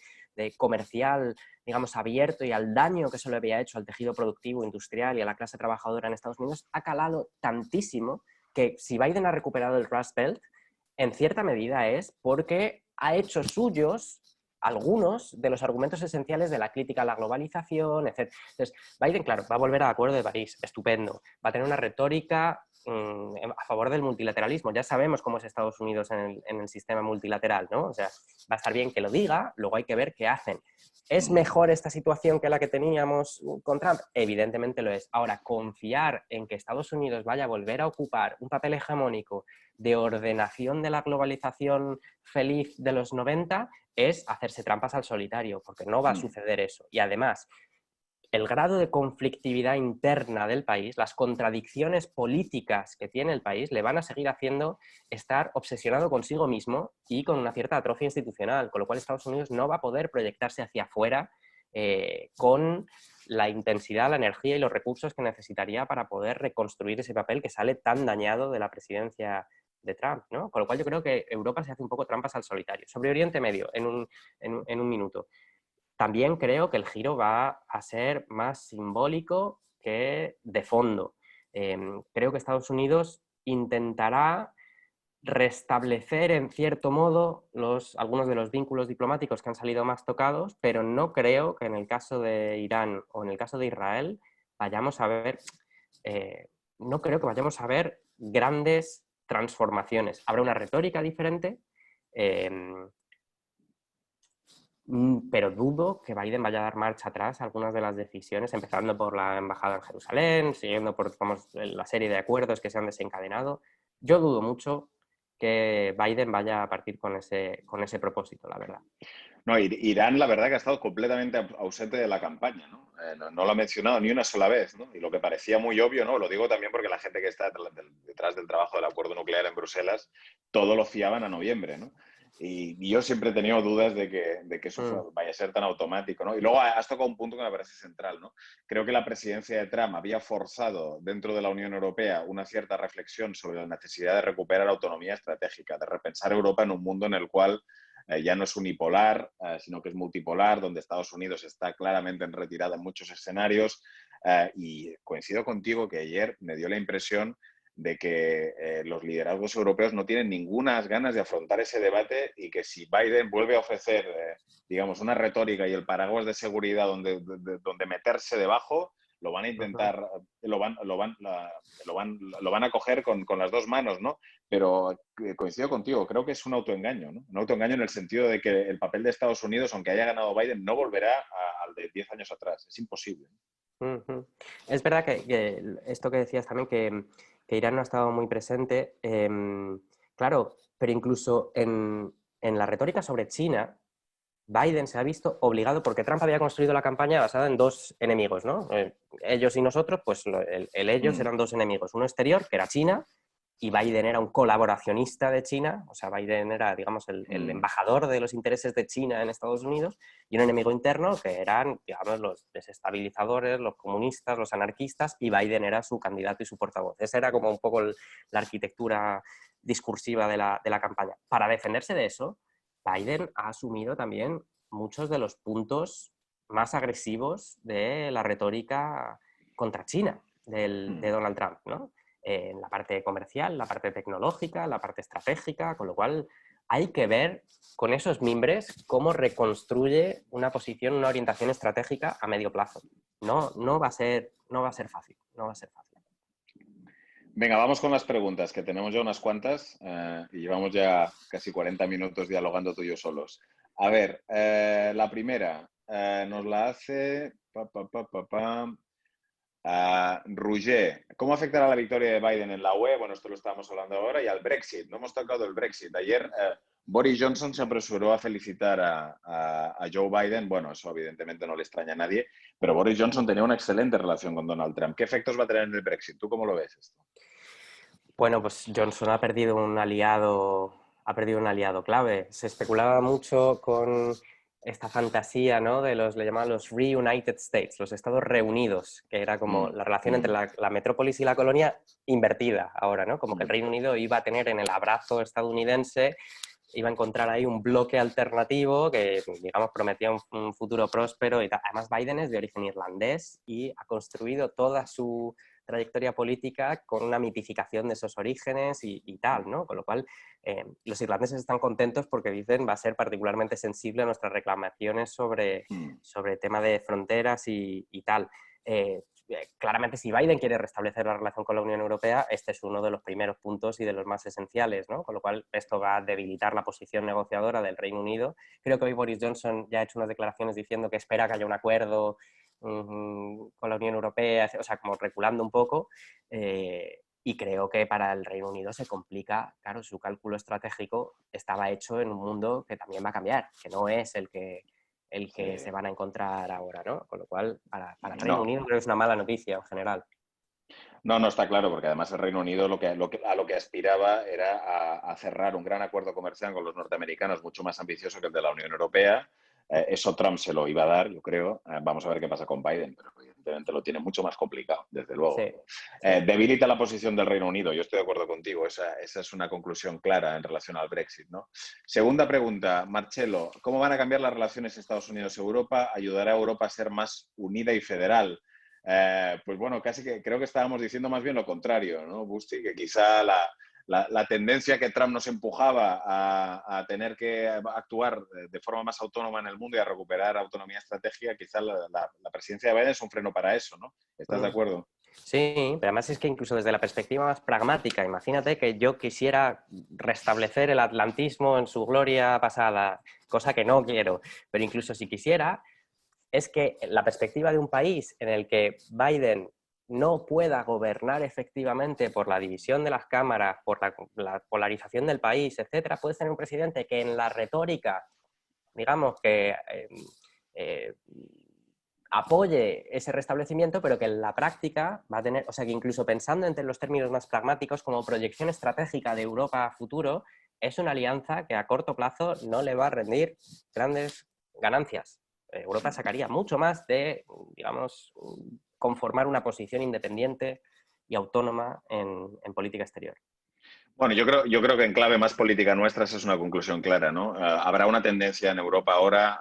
S1: comercial, digamos, abierto y al daño que eso le había hecho al tejido productivo, industrial y a la clase trabajadora en Estados Unidos ha calado tantísimo que si Biden ha recuperado el Rust Belt, en cierta medida es porque ha hecho suyos algunos de los argumentos esenciales de la crítica a la globalización, etc. Entonces, Biden, claro, va a volver al Acuerdo de París, estupendo. Va a tener una retórica a favor del multilateralismo. Ya sabemos cómo es Estados Unidos en el sistema multilateral, ¿no? O sea, va a estar bien que lo diga, luego hay que ver qué hacen. ¿Es mejor esta situación que la que teníamos con Trump? Evidentemente lo es. Ahora, confiar en que Estados Unidos vaya a volver a ocupar un papel hegemónico de ordenación de la globalización feliz de los 90 es hacerse trampas al solitario, porque no va a suceder eso. Y además, el grado de conflictividad interna del país, las contradicciones políticas que tiene el país, le van a seguir haciendo estar obsesionado consigo mismo y con una cierta atrofia institucional, con lo cual Estados Unidos no va a poder proyectarse hacia afuera con la intensidad, la energía y los recursos que necesitaría para poder reconstruir ese papel que sale tan dañado de la presidencia de Trump, ¿no? Con lo cual yo creo que Europa se hace un poco trampas al solitario. Sobre Oriente Medio, en un minuto. También creo que el giro va a ser más simbólico que de fondo. Creo que Estados Unidos intentará restablecer en cierto modo algunos de los vínculos diplomáticos que han salido más tocados, pero no creo que en el caso de Irán o en el caso de Israel vayamos a ver, no creo que vayamos a ver grandes transformaciones. Habrá una retórica diferente, pero dudo que Biden vaya a dar marcha atrás a algunas de las decisiones, empezando por la embajada en Jerusalén, siguiendo por la serie de acuerdos que se han desencadenado. Yo dudo mucho que Biden vaya a partir con ese propósito, la verdad.
S2: No, Irán, la verdad que ha estado completamente ausente de la campaña, ¿no? No lo ha mencionado ni una sola vez, ¿no? Y lo que parecía muy obvio, ¿no? Lo digo también porque la gente que está detrás del trabajo del acuerdo nuclear en Bruselas, todo lo fiaban a noviembre, ¿no? Y yo siempre he tenido dudas de que eso vaya a ser tan automático, ¿no? Y luego has tocado un punto que me parece central, ¿no? Creo que la presidencia de Trump había forzado dentro de la Unión Europea una cierta reflexión sobre la necesidad de recuperar autonomía estratégica, de repensar Europa en un mundo en el cual ya no es unipolar, sino que es multipolar, donde Estados Unidos está claramente en retirada en muchos escenarios. Y coincido contigo que ayer me dio la impresión de que los liderazgos europeos no tienen ninguna ganas de afrontar ese debate, y que si Biden vuelve a ofrecer, digamos, una retórica y el paraguas de seguridad donde meterse debajo, lo van a intentar, lo van a coger con las dos manos, ¿no? Pero coincido contigo, creo que es un autoengaño, ¿no? Un autoengaño en el sentido de que el papel de Estados Unidos, aunque haya ganado Biden, no volverá al de 10 años atrás. Es imposible.
S1: Es verdad que esto que decías también, que Irán no ha estado muy presente, claro, pero incluso en la retórica sobre China, Biden se ha visto obligado, porque Trump había construido la campaña basada en dos enemigos, ¿no? Ellos y nosotros, pues ellos eran dos enemigos. Uno exterior, que era China, y Biden era un colaboracionista de China, o sea, Biden era, digamos, el embajador de los intereses de China en Estados Unidos, y un enemigo interno que eran, digamos, los desestabilizadores, los comunistas, los anarquistas, y Biden era su candidato y su portavoz. Esa era como un poco la arquitectura discursiva de la campaña. Para defenderse de eso, Biden ha asumido también muchos de los puntos más agresivos de la retórica contra China de Donald Trump, ¿no? En la parte comercial, la parte tecnológica, la parte estratégica, con lo cual hay que ver con esos mimbres cómo reconstruye una posición, una orientación estratégica a medio plazo. No va a ser fácil, no va a ser fácil.
S2: Venga, vamos con las preguntas, que tenemos ya unas cuantas y llevamos ya casi 40 minutos dialogando tú y yo solos. A ver, la primera nos la hace Roger. ¿Cómo afectará la victoria de Biden en la UE? Bueno, esto lo estábamos hablando ahora. Y al Brexit. No hemos tocado el Brexit. Ayer Boris Johnson se apresuró a felicitar a Joe Biden. Bueno, eso evidentemente no le extraña a nadie, pero Boris Johnson tenía una excelente relación con Donald Trump. ¿Qué efectos va a tener en el Brexit? ¿Tú cómo lo ves esto?
S1: Bueno, pues Johnson ha perdido un aliado clave. Se especulaba mucho con esta fantasía, ¿no? Le llamaban los Reunited States, los Estados Reunidos, que era como la relación entre la metrópolis y la colonia invertida ahora, ¿no? Como que el Reino Unido iba a tener en el abrazo estadounidense, iba a encontrar ahí un bloque alternativo que, digamos, prometía un futuro próspero y tal. Además, Biden es de origen irlandés y ha construido toda su trayectoria política con una mitificación de esos orígenes y tal, ¿no? Con lo cual, los irlandeses están contentos porque dicen va a ser particularmente sensible a nuestras reclamaciones sobre el tema de fronteras y tal. Claramente, si Biden quiere restablecer la relación con la Unión Europea, este es uno de los primeros puntos y de los más esenciales, ¿no? Con lo cual, esto va a debilitar la posición negociadora del Reino Unido. Creo que hoy Boris Johnson ya ha hecho unas declaraciones diciendo que espera que haya un acuerdo con la Unión Europea, o sea, como reculando un poco. Y creo que para el Reino Unido se complica, claro, su cálculo estratégico estaba hecho en un mundo que también va a cambiar, que no es el que se van a encontrar ahora, ¿no? Con lo cual, para el Reino Unido creo que es una mala noticia en general.
S2: No, no está claro, porque además el Reino Unido a lo que aspiraba era a cerrar un gran acuerdo comercial con los norteamericanos mucho más ambicioso que el de la Unión Europea. Eso Trump se lo iba a dar, yo creo. Vamos a ver qué pasa con Biden, pero evidentemente lo tiene mucho más complicado, desde luego.
S1: Sí,
S2: Debilita la posición del Reino Unido, yo estoy de acuerdo contigo, esa es una conclusión clara en relación al Brexit, ¿no? Segunda pregunta, Marcelo, ¿cómo van a cambiar las relaciones Estados Unidos-Europa? ¿Ayudará a Europa a ser más unida y federal? Pues bueno, casi que creo que estábamos diciendo más bien lo contrario, ¿no, Busti? Que quizá la tendencia que Trump nos empujaba a tener que actuar de forma más autónoma en el mundo y a recuperar autonomía estratégica, quizá la presidencia de Biden es un freno para eso, ¿no? ¿Estás de acuerdo?
S1: Sí, pero además es que incluso desde la perspectiva más pragmática, imagínate que yo quisiera restablecer el atlantismo en su gloria pasada, cosa que no quiero, pero incluso si quisiera, es que la perspectiva de un país en el que Biden no pueda gobernar efectivamente por la división de las cámaras, por la polarización del país, etcétera, puede ser un presidente que en la retórica, digamos que apoye ese restablecimiento, pero que en la práctica va a tener, o sea, que incluso pensando entre los términos más pragmáticos, como proyección estratégica de Europa a futuro, es una alianza que a corto plazo no le va a rendir grandes ganancias. Europa sacaría mucho más de, digamos, conformar una posición independiente y autónoma en política exterior.
S2: Bueno, yo creo que en clave más política nuestra esa es una conclusión clara, ¿no? Habrá una tendencia en Europa ahora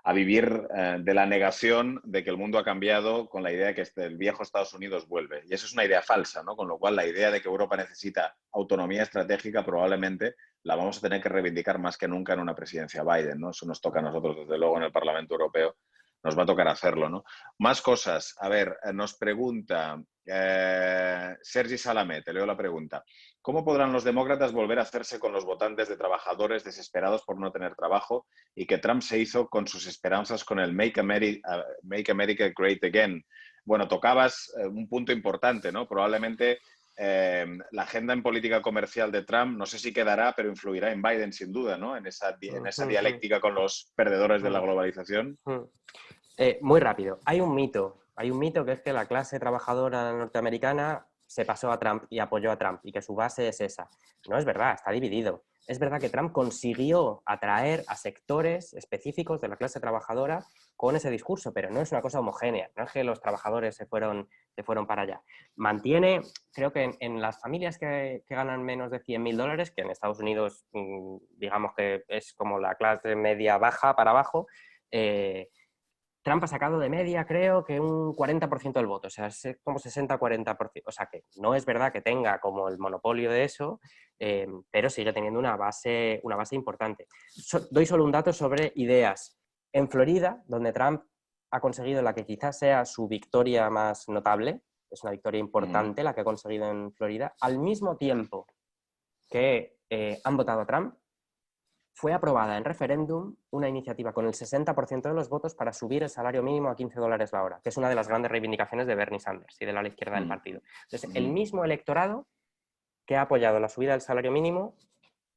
S2: a vivir de la negación de que el mundo ha cambiado con la idea de que el viejo Estados Unidos vuelve. Y eso es una idea falsa, ¿no? Con lo cual la idea de que Europa necesita autonomía estratégica probablemente la vamos a tener que reivindicar más que nunca en una presidencia Biden, ¿no? Eso nos toca a nosotros, desde luego, en el Parlamento Europeo. Nos va a tocar hacerlo, ¿no? Más cosas. A ver, nos pregunta Sergi Salamé, te leo la pregunta. ¿Cómo podrán los demócratas volver a hacerse con los votantes de trabajadores desesperados por no tener trabajo y que Trump se hizo con sus esperanzas con el Make America Great Again? Bueno, tocabas un punto importante, ¿no? Probablemente la agenda en política comercial de Trump, no sé si quedará, pero influirá en Biden sin duda, ¿no? En esa dialéctica con los perdedores de la globalización.
S1: Muy rápido. Hay un mito que es que la clase trabajadora norteamericana se pasó a Trump y apoyó a Trump y que su base es esa. No es verdad, está dividido. Es verdad que Trump consiguió atraer a sectores específicos de la clase trabajadora con ese discurso, pero no es una cosa homogénea. No es que los trabajadores se fueron se fueron para allá. Mantiene, creo que en las familias que ganan menos de $100.000, que en Estados Unidos digamos que es como la clase media baja para abajo, Trump ha sacado de media, creo que un 40% del voto, o sea, es como 60-40%. O sea, que no es verdad que tenga como el monopolio de eso, pero sigue teniendo una base importante. Doy solo un dato sobre ideas. En Florida, donde Trump ha conseguido la que quizás sea su victoria más notable, es una victoria importante la que ha conseguido en Florida, al mismo tiempo que han votado a Trump, fue aprobada en referéndum una iniciativa con el 60% de los votos para subir el salario mínimo a $15 la hora, que es una de las grandes reivindicaciones de Bernie Sanders y de la izquierda del partido. Entonces, el mismo electorado que ha apoyado la subida del salario mínimo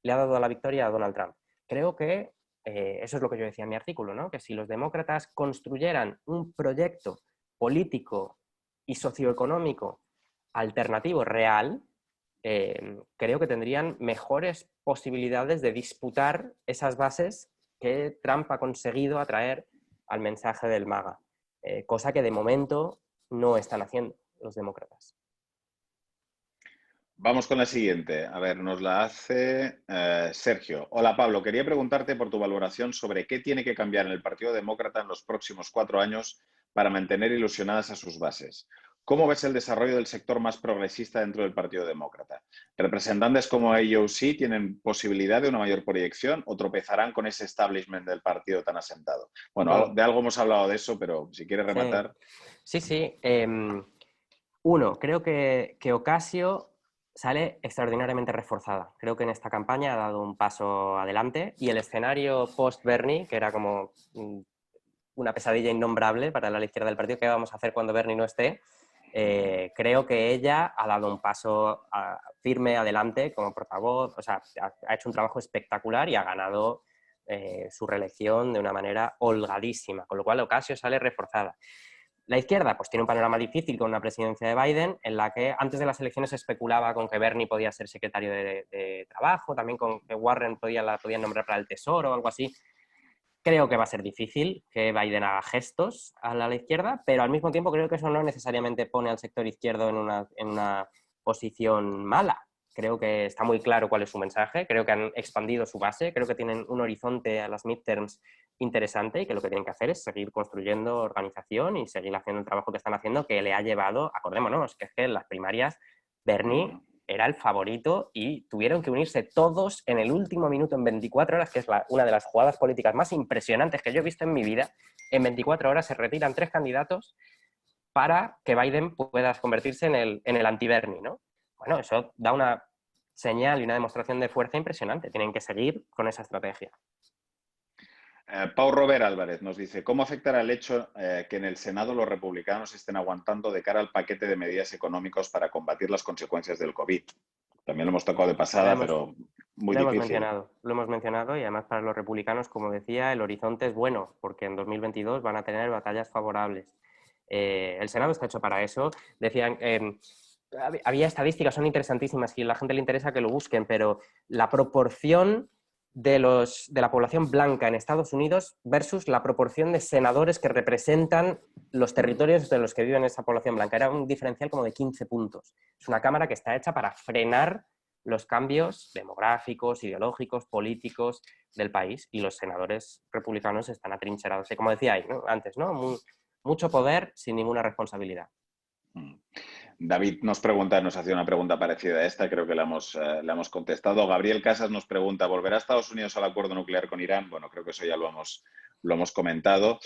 S1: le ha dado la victoria a Donald Trump. Creo que eso es lo que yo decía en mi artículo, ¿no? Que si los demócratas construyeran un proyecto político y socioeconómico alternativo real, creo que tendrían mejores posibilidades de disputar esas bases que Trump ha conseguido atraer al mensaje del MAGA, cosa que de momento no están haciendo los demócratas.
S2: Vamos con la siguiente. A ver, nos la hace Sergio. Hola Pablo, quería preguntarte por tu valoración sobre qué tiene que cambiar en el Partido Demócrata en los próximos 4 años para mantener ilusionadas a sus bases. ¿Cómo ves el desarrollo del sector más progresista dentro del Partido Demócrata? ¿Representantes como AOC tienen posibilidad de una mayor proyección o tropezarán con ese establishment del partido tan asentado? Bueno, de algo hemos hablado de eso, pero si quieres rematar.
S1: Sí. Uno, creo que Ocasio sale extraordinariamente reforzada. Creo que en esta campaña ha dado un paso adelante y el escenario post-Bernie, que era como una pesadilla innombrable para la izquierda del partido, ¿qué vamos a hacer cuando Bernie no esté? Creo que ella ha dado un paso firme adelante como portavoz, o sea, ha hecho un trabajo espectacular y ha ganado su reelección de una manera holgadísima, con lo cual Ocasio sale reforzada. La izquierda pues tiene un panorama difícil con una presidencia de Biden en la que antes de las elecciones se especulaba con que Bernie podía ser secretario de Trabajo, también con que Warren la podían nombrar para el Tesoro o algo así. Creo que va a ser difícil que Biden haga gestos a la izquierda, pero al mismo tiempo creo que eso no necesariamente pone al sector izquierdo en una posición mala. Creo que está muy claro cuál es su mensaje, creo que han expandido su base, creo que tienen un horizonte a las midterms interesante y que lo que tienen que hacer es seguir construyendo organización y seguir haciendo el trabajo que están haciendo, que le ha llevado, acordémonos, que es que en las primarias Bernie era el favorito y tuvieron que unirse todos en el último minuto en 24 horas, que es una de las jugadas políticas más impresionantes que yo he visto en mi vida. En 24 horas se retiran 3 candidatos para que Biden pueda convertirse en el anti-Bernie, ¿no? Bueno, eso da una señal y una demostración de fuerza impresionante. Tienen que seguir con esa estrategia.
S2: Pau Robert Álvarez nos dice, ¿cómo afectará el hecho que en el Senado los republicanos estén aguantando de cara al paquete de medidas económicas para combatir las consecuencias del COVID? También lo hemos tocado de pasada, pero muy difícil.
S1: Lo hemos mencionado y además para los republicanos, como decía, el horizonte es bueno porque en 2022 van a tener batallas favorables. El Senado está hecho para eso. Decían, había estadísticas, son interesantísimas y a la gente le interesa que lo busquen, pero la proporción de la población blanca en Estados Unidos versus la proporción de senadores que representan los territorios de los que viven esa población blanca. Era un diferencial como de 15 puntos. Es una cámara que está hecha para frenar los cambios demográficos, ideológicos, políticos del país y los senadores republicanos están atrincherados. Como decía antes, ¿no? Mucho poder sin ninguna responsabilidad.
S2: David nos hacía una pregunta parecida a esta, creo que la hemos contestado. Gabriel Casas nos pregunta, ¿volverá Estados Unidos al acuerdo nuclear con Irán? Bueno, creo que eso ya lo hemos comentado.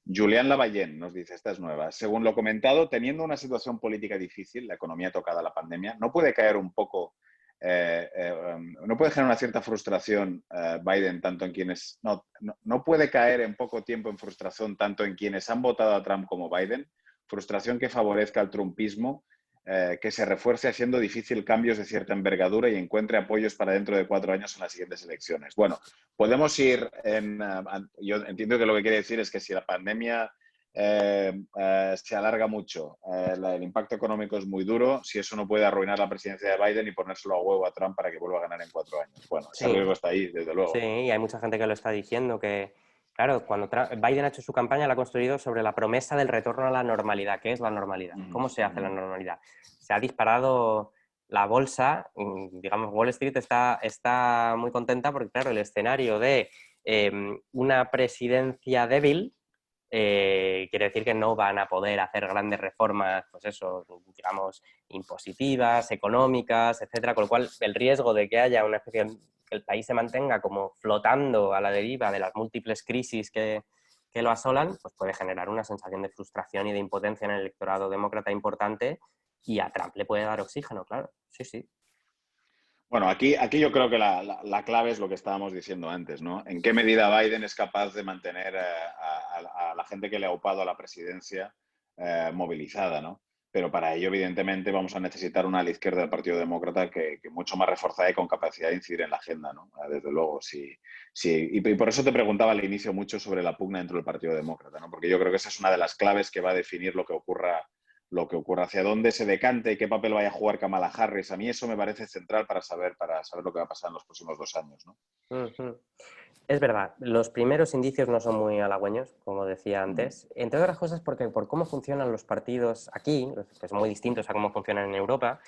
S2: Julián Lavallén nos dice, esta es nueva. Según lo comentado, teniendo una situación política difícil, la economía tocada a la pandemia, ¿no puede caer un poco, no puede generar una cierta frustración Biden tanto en quienes, no puede caer en poco tiempo en frustración tanto en quienes han votado a Trump como Biden? Frustración que favorezca al trumpismo, que se refuerce haciendo difícil cambios de cierta envergadura y encuentre apoyos para dentro de 4 años en las siguientes elecciones. Bueno, podemos ir yo entiendo que lo que quiere decir es que si la pandemia se alarga mucho, el impacto económico es muy duro, si eso no puede arruinar la presidencia de Biden y ponérselo a huevo a Trump para que vuelva a ganar en 4 años. Bueno, ese riesgo está ahí, desde luego.
S1: Sí, y hay mucha gente que lo está diciendo, que Claro, cuando Biden ha hecho su campaña, la ha construido sobre la promesa del retorno a la normalidad. ¿Qué es la normalidad? ¿Cómo se hace la normalidad? Se ha disparado la bolsa, digamos, Wall Street está muy contenta porque, claro, el escenario de una presidencia débil quiere decir que no van a poder hacer grandes reformas, pues eso, digamos, impositivas, económicas, etcétera, con lo cual el riesgo de que haya una especie de, que el país se mantenga como flotando a la deriva de las múltiples crisis que lo asolan, pues puede generar una sensación de frustración y de impotencia en el electorado demócrata importante y a Trump le puede dar oxígeno, claro, sí, sí.
S2: Bueno, aquí yo creo que la clave es lo que estábamos diciendo antes, ¿no? ¿En qué medida Biden es capaz de mantener a la gente que le ha upado a la presidencia movilizada, ¿no? Pero para ello, evidentemente, vamos a necesitar una ala izquierda del Partido Demócrata que mucho más reforzada y con capacidad de incidir en la agenda, ¿no? Desde luego, sí. Y por eso te preguntaba al inicio mucho sobre la pugna dentro del Partido Demócrata, ¿no? Porque yo creo que esa es una de las claves que va a definir lo que ocurra, hacia dónde se decante y qué papel vaya a jugar Kamala Harris. A mí eso me parece central para saber lo que va a pasar en los próximos 2 años, ¿no?
S1: Es verdad, los primeros indicios no son muy halagüeños, como decía antes, entre otras cosas porque por cómo funcionan los partidos aquí, que son muy distintos a cómo funcionan en Europa,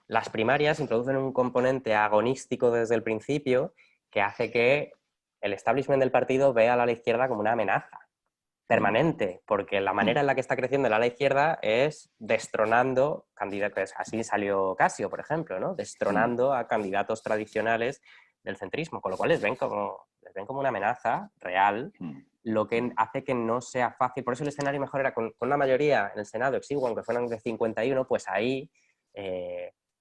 S1: las primarias introducen un componente agonístico desde el principio que hace que el establishment del partido vea a la izquierda como una amenaza permanente, porque la manera en la que está creciendo el ala izquierda es destronando candidatos, así salió Casio, por ejemplo, ¿no? Destronando a candidatos tradicionales del centrismo, con lo cual les ven como una amenaza real, lo que hace que no sea fácil. Por eso el escenario mejor era con una mayoría en el Senado exigua, aunque fueran de 51, pues ahí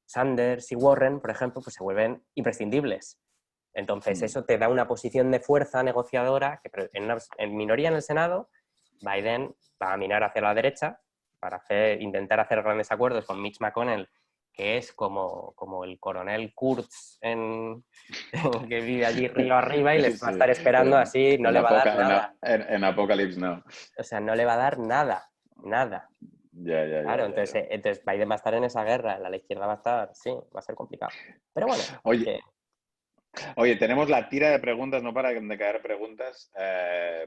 S1: Sanders y Warren, por ejemplo, pues se vuelven imprescindibles. Entonces, eso te da una posición de fuerza negociadora que en minoría en el Senado, Biden va a mirar hacia la derecha para intentar hacer grandes acuerdos con Mitch McConnell, que es como el coronel Kurtz que vive allí río arriba y les va a estar esperando así, no le va a dar nada.
S2: En Apocalypse Now.
S1: O sea, no le va a dar nada, nada.
S2: Ya.
S1: Claro, entonces Biden va a estar en esa guerra, la izquierda va a estar, sí, va a ser complicado. Pero bueno,
S2: Oye, tenemos la tira de preguntas, no para de caer preguntas,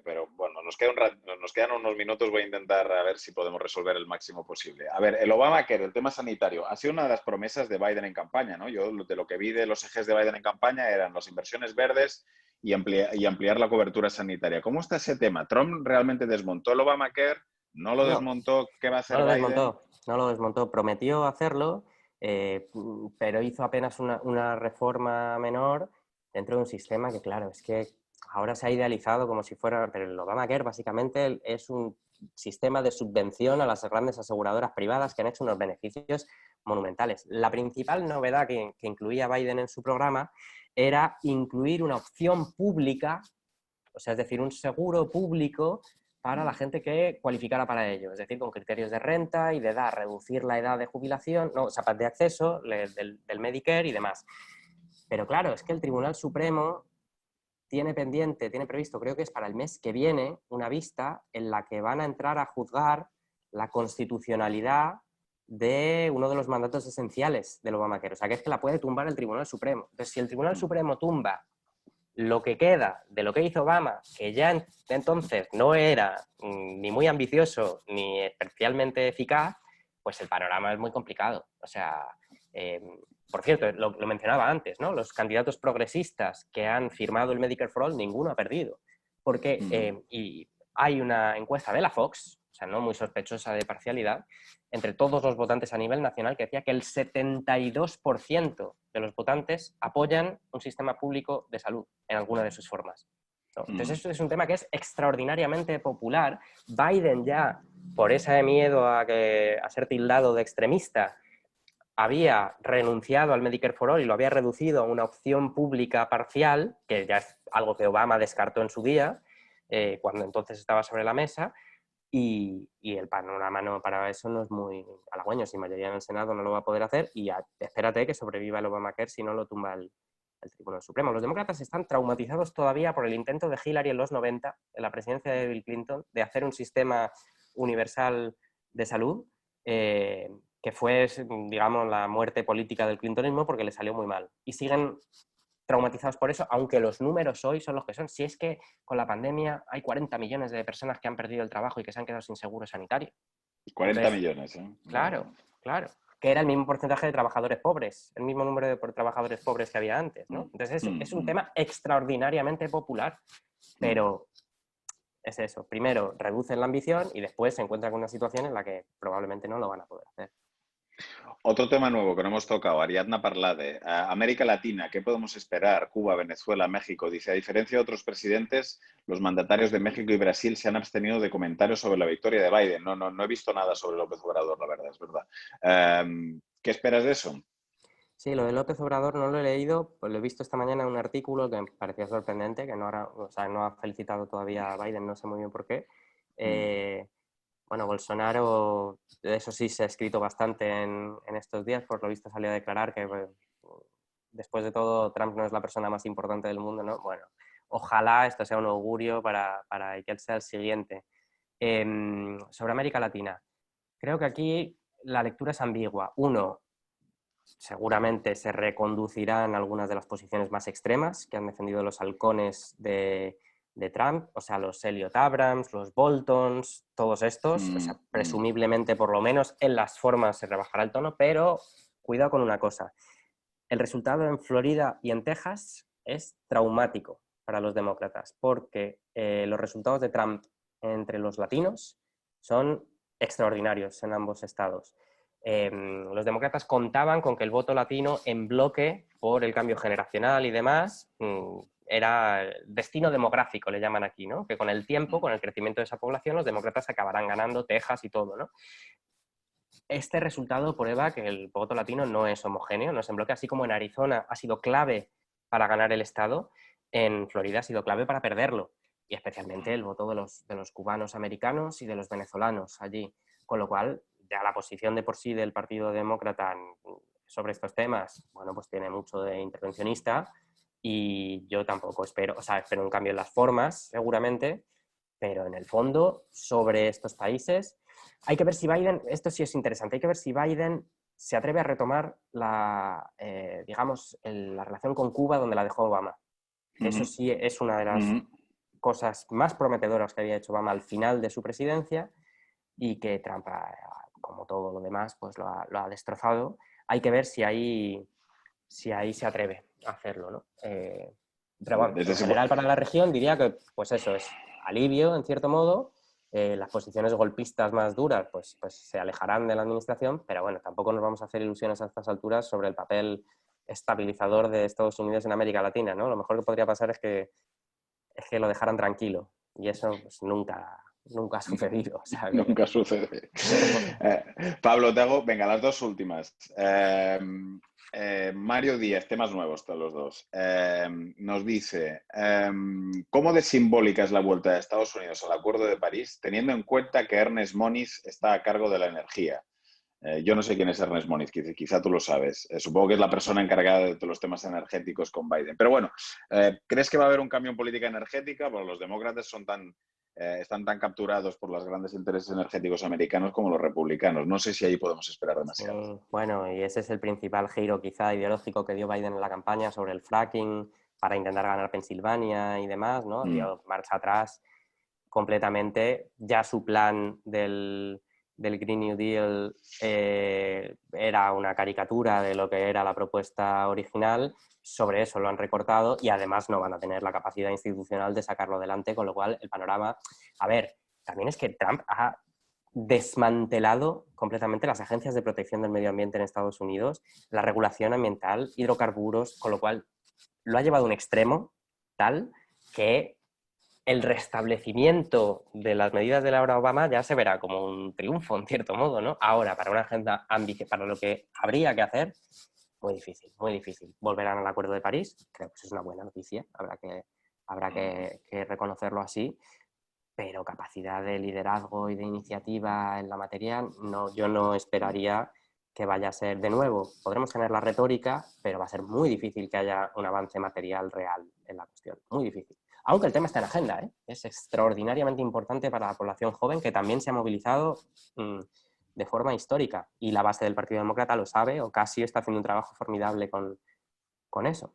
S2: pero bueno, nos quedan unos minutos, voy a intentar a ver si podemos resolver el máximo posible. A ver, el Obamacare, el tema sanitario, ha sido una de las promesas de Biden en campaña, ¿no? Yo de lo que vi de los ejes de Biden en campaña eran las inversiones verdes y ampliar la cobertura sanitaria. ¿Cómo está ese tema? ¿Trump realmente desmontó el Obamacare? ¿No lo desmontó? ¿Qué va a hacer Biden?
S1: No lo desmontó, prometió hacerlo, pero hizo apenas una reforma menor dentro de un sistema que, claro, es que ahora se ha idealizado como si fuera, pero el Obamacare básicamente es un sistema de subvención a las grandes aseguradoras privadas que han hecho unos beneficios monumentales. La principal novedad que incluía Biden en su programa era incluir una opción pública, o sea, es decir, un seguro público para la gente que cualificara para ello, es decir, con criterios de renta y de edad, reducir la edad de jubilación, no, o sea, de acceso del Medicare y demás. Pero claro, es que el Tribunal Supremo tiene previsto, creo que es para el mes que viene, una vista en la que van a entrar a juzgar la constitucionalidad de uno de los mandatos esenciales del Obamacare. O sea, que es que la puede tumbar el Tribunal Supremo. Entonces, si el Tribunal Supremo tumba lo que queda de lo que hizo Obama, que ya entonces no era ni muy ambicioso ni especialmente eficaz, pues el panorama es muy complicado. O sea, por cierto, lo mencionaba antes, ¿no? Los candidatos progresistas que han firmado el Medicare for All, ninguno ha perdido. Porque y hay una encuesta de la Fox, o sea, no muy sospechosa de parcialidad, entre todos los votantes a nivel nacional, que decía que el 72% de los votantes apoyan un sistema público de salud en alguna de sus formas, ¿no? Entonces, eso es un tema que es extraordinariamente popular. Biden ya, por ese miedo a ser tildado de extremista, había renunciado al Medicare for All y lo había reducido a una opción pública parcial, que ya es algo que Obama descartó en su día, cuando entonces estaba sobre la mesa, y el panorama para eso no es muy halagüeño. Si mayoría en el Senado no lo va a poder hacer y espérate que sobreviva el Obamacare si no lo tumba el Tribunal Supremo. Los demócratas están traumatizados todavía por el intento de Hillary en los 90, en la presidencia de Bill Clinton, de hacer un sistema universal de salud, que fue, digamos, la muerte política del clintonismo porque le salió muy mal. Y siguen traumatizados por eso, aunque los números hoy son los que son. Si es que con la pandemia hay 40 millones de personas que han perdido el trabajo y que se han quedado sin seguro sanitario.
S2: 40
S1: Entonces,
S2: millones, ¿eh?
S1: claro, claro, que era el mismo porcentaje de trabajadores pobres, el mismo número de trabajadores pobres que había antes, ¿no? Entonces es un tema extraordinariamente popular, pero es eso. Primero reducen la ambición y después se encuentran con una situación en la que probablemente no lo van a poder hacer.
S2: Otro tema nuevo que no hemos tocado, Ariadna Parlade. América Latina, ¿qué podemos esperar? Cuba, Venezuela, México. Dice, a diferencia de otros presidentes, los mandatarios de México y Brasil se han abstenido de comentarios sobre la victoria de Biden. No he visto nada sobre López Obrador, la verdad, es verdad. ¿Qué esperas de eso?
S1: Sí, lo de López Obrador no lo he leído, pues lo he visto esta mañana en un artículo que me parecía sorprendente, que o sea, no ha felicitado todavía a Biden, no sé muy bien por qué. Bueno, Bolsonaro, de eso sí se ha escrito bastante en estos días, por lo visto salió a declarar que después de todo Trump no es la persona más importante del mundo, ¿no? Bueno, ojalá esto sea un augurio para que él sea el siguiente. Sobre América Latina, creo que aquí la lectura es ambigua. Uno, seguramente se reconducirán algunas de las posiciones más extremas que han defendido los halcones de Trump, o sea, los Elliot Abrams, los Boltons, todos estos, o sea, presumiblemente por lo menos en las formas se rebajará el tono, pero cuidado con una cosa, el resultado en Florida y en Texas es traumático para los demócratas, porque los resultados de Trump entre los latinos son extraordinarios en ambos estados. Los demócratas contaban con que el voto latino en bloque, por el cambio generacional y demás, era destino demográfico, le llaman aquí, ¿no? Que con el tiempo, con el crecimiento de esa población, los demócratas acabarán ganando Texas y todo, ¿no? Este resultado prueba que el voto latino no es homogéneo, no es en bloque, así como en Arizona ha sido clave para ganar el estado, en Florida ha sido clave para perderlo, y especialmente el voto de los cubanos americanos y de los venezolanos allí, con lo cual ya la posición de por sí del Partido Demócrata sobre estos temas, bueno, pues tiene mucho de intervencionista, y yo tampoco espero, o sea, espero un cambio en las formas, seguramente, pero en el fondo, sobre estos países, hay que ver si Biden, esto sí es interesante, hay que ver si Biden se atreve a retomar digamos, la relación con Cuba donde la dejó Obama. Eso sí es una de las cosas más prometedoras que había hecho Obama al final de su presidencia y que Trump, como todo lo demás, pues lo ha destrozado. Hay que ver si ahí se atreve a hacerlo, ¿no? Pero vamos,
S2: Desde
S1: en
S2: ese...
S1: general para la región diría que pues eso es alivio en cierto modo, las posiciones golpistas más duras pues se alejarán de la administración, pero bueno, tampoco nos vamos a hacer ilusiones a estas alturas sobre el papel estabilizador de Estados Unidos en América Latina, ¿no? Lo mejor que podría pasar es que lo dejaran tranquilo y eso pues, nunca ha sucedido. O sea que...
S2: Nunca sucede. Pablo, te hago, venga, las dos últimas. Mario Díaz, temas nuevos todos los dos. Nos dice, ¿cómo de simbólica es la vuelta de Estados Unidos al Acuerdo de París, teniendo en cuenta que Ernest Moniz está a cargo de la energía? Yo no sé quién es Ernest Moniz, quizá tú lo sabes. Supongo que es la persona encargada de todos los temas energéticos con Biden. Pero bueno, ¿crees que va a haber un cambio en política energética? Porque los demócratas están tan capturados por los grandes intereses energéticos americanos como los republicanos. No sé si ahí podemos esperar demasiado.
S1: Bueno, y ese es el principal giro quizá ideológico que dio Biden en la campaña sobre el fracking para intentar ganar Pensilvania y demás, ¿no? Dio marcha atrás completamente. Ya su plan del Green New Deal era una caricatura de lo que era la propuesta original. Sobre eso lo han recortado y además no van a tener la capacidad institucional de sacarlo adelante, con lo cual el panorama... A ver, también es que Trump ha desmantelado completamente las agencias de protección del medio ambiente en Estados Unidos, la regulación ambiental, hidrocarburos, con lo cual lo ha llevado a un extremo tal que el restablecimiento de las medidas de la era Obama ya se verá como un triunfo, en cierto modo, ¿no? Ahora, para una agenda ambiciosa, para lo que habría que hacer, muy difícil, muy difícil. Volverán al Acuerdo de París, creo que eso es una buena noticia, habrá que reconocerlo así, pero capacidad de liderazgo y de iniciativa en la materia, no, yo no esperaría que vaya a ser de nuevo. Podremos tener la retórica, pero va a ser muy difícil que haya un avance material real en la cuestión. Muy difícil. Aunque el tema está en agenda, ¿eh? Es extraordinariamente importante para la población joven que también se ha movilizado de forma histórica. Y la base del Partido Demócrata lo sabe, Ocasio está haciendo un trabajo formidable con eso.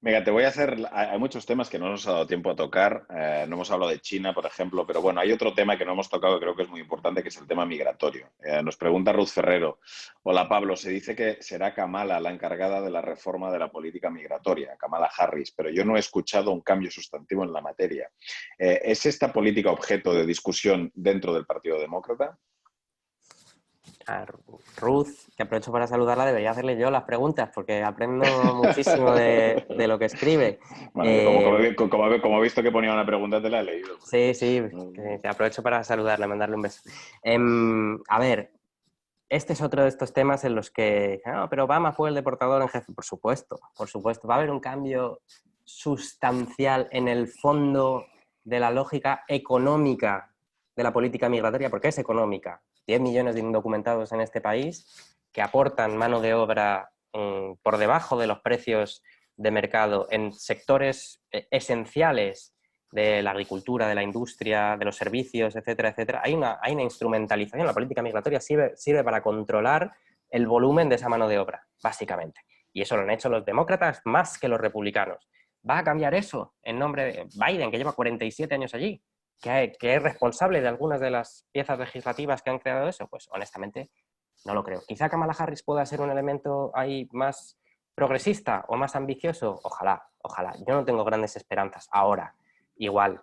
S2: Mira, te voy a hacer. Hay muchos temas que no nos ha dado tiempo a tocar. No hemos hablado de China, por ejemplo, pero bueno, hay otro tema que no hemos tocado que creo que es muy importante, que es el tema migratorio. Nos pregunta Ruth Ferrero. Hola, Pablo. Se dice que será Kamala la encargada de la reforma de la política migratoria, Kamala Harris, pero yo no he escuchado un cambio sustantivo en la materia. ¿Es esta política objeto de discusión dentro del Partido Demócrata?
S1: A Ruth, que aprovecho para saludarla, debería hacerle yo las preguntas porque aprendo muchísimo de lo que escribe.
S2: Bueno, yo como he visto que ponía una pregunta, te la he leído.
S1: Sí, sí, que aprovecho para saludarle, mandarle un beso. A ver, este es otro de estos temas en los que, no, pero Obama fue el deportador en jefe. Por supuesto, por supuesto. Va a haber un cambio sustancial en el fondo de la lógica económica de la política migratoria, porque es económica. 10 millones de indocumentados en este país que aportan mano de obra por debajo de los precios de mercado en sectores esenciales de la agricultura, de la industria, de los servicios, etcétera, etcétera. Hay una instrumentalización. La política migratoria sirve para controlar el volumen de esa mano de obra, básicamente. Y eso lo han hecho los demócratas más que los republicanos. ¿Va a cambiar eso en nombre de Biden, que lleva 47 años allí? ¿Que es responsable de algunas de las piezas legislativas que han creado eso? Pues honestamente no lo creo. Quizá Kamala Harris pueda ser un elemento ahí más progresista o más ambicioso. Ojalá, ojalá. Yo no tengo grandes esperanzas ahora. Igual,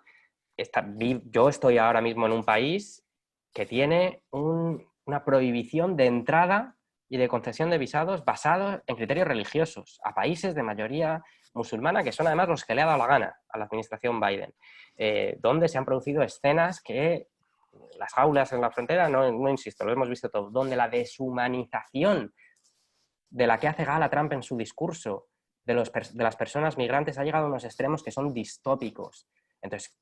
S1: yo estoy ahora mismo en un país que tiene una prohibición de entrada y de concesión de visados basados en criterios religiosos a países de mayoría musulmana, que son además los que le ha dado la gana a la administración Biden, donde se han producido escenas que las jaulas en la frontera, no insisto, lo hemos visto todo, donde la deshumanización de la que hace gala Trump en su discurso de las personas migrantes ha llegado a unos extremos que son distópicos. Entonces,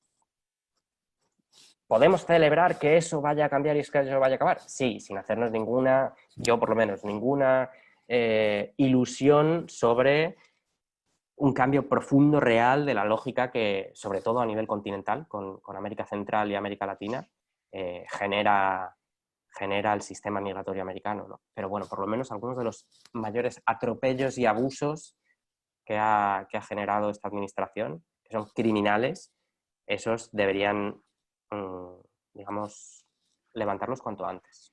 S1: ¿podemos celebrar que eso vaya a cambiar y que eso vaya a acabar? Sí, sin hacernos ninguna, yo por lo menos, ninguna ilusión sobre un cambio profundo, real de la lógica que, sobre todo a nivel continental, con América Central y América Latina, genera el sistema migratorio americano, ¿no? Pero bueno, por lo menos algunos de los mayores atropellos y abusos que ha generado esta administración, que son criminales, esos deberían, digamos, levantarlos cuanto antes.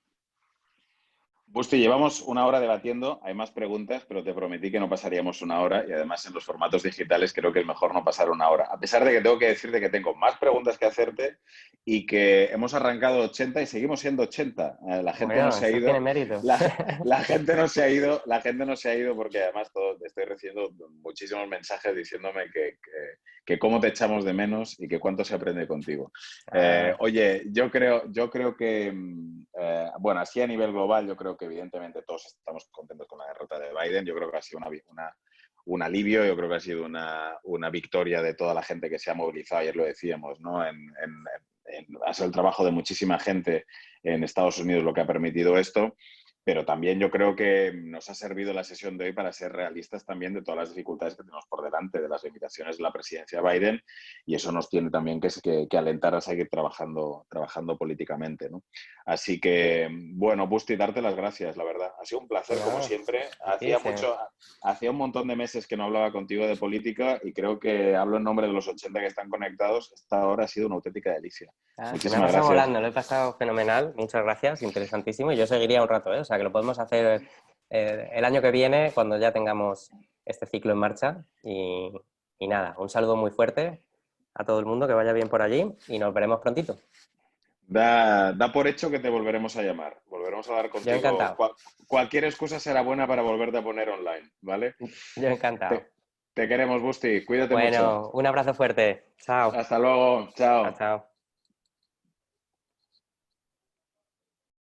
S2: Busti, llevamos una hora debatiendo, hay más preguntas, pero te prometí que no pasaríamos una hora y además en los formatos digitales creo que es mejor no pasar una hora. A pesar de que tengo que decirte que tengo más preguntas que hacerte y que hemos arrancado 80 y seguimos siendo 80. La gente
S1: Bueno,
S2: no se ha ido.
S1: tiene mérito.
S2: La gente no se ha ido, porque además estoy recibiendo muchísimos mensajes diciéndome que cómo te echamos de menos y que cuánto se aprende contigo. Oye, yo creo que, bueno, así a nivel global, yo creo que evidentemente todos estamos contentos con la derrota de Biden. Yo creo que ha sido un alivio, yo creo que ha sido una victoria de toda la gente que se ha movilizado, ayer lo decíamos, ¿no? Ha sido el trabajo de muchísima gente en Estados Unidos lo que ha permitido esto. Pero también yo creo que nos ha servido la sesión de hoy para ser realistas también de todas las dificultades que tenemos por delante, de las limitaciones de la presidencia de Biden, y eso nos tiene también que alentar a seguir trabajando políticamente, ¿no? Así que, bueno, Busti, darte las gracias, la verdad. Ha sido un placer, como siempre. Hacía un montón de meses que no hablaba contigo de política y creo que hablo en nombre de los 80 que están conectados. Esta hora ha sido una auténtica delicia.
S1: Se me ha pasado volando, lo he pasado fenomenal, muchas gracias, interesantísimo, y yo seguiría un rato, ¿eh? O sea, que lo podemos hacer el año que viene cuando ya tengamos este ciclo en marcha y nada, un saludo muy fuerte a todo el mundo, que vaya bien por allí y nos veremos prontito.
S2: Da por hecho que te volveremos a llamar, volveremos a hablar contigo.
S1: Yo encantado.
S2: Cualquier excusa será buena para volverte a poner online, ¿vale?
S1: Yo encantado.
S2: Te queremos, Busti, cuídate mucho.
S1: Bueno, un abrazo fuerte, chao.
S2: Hasta luego, chao.
S1: Chao, chao.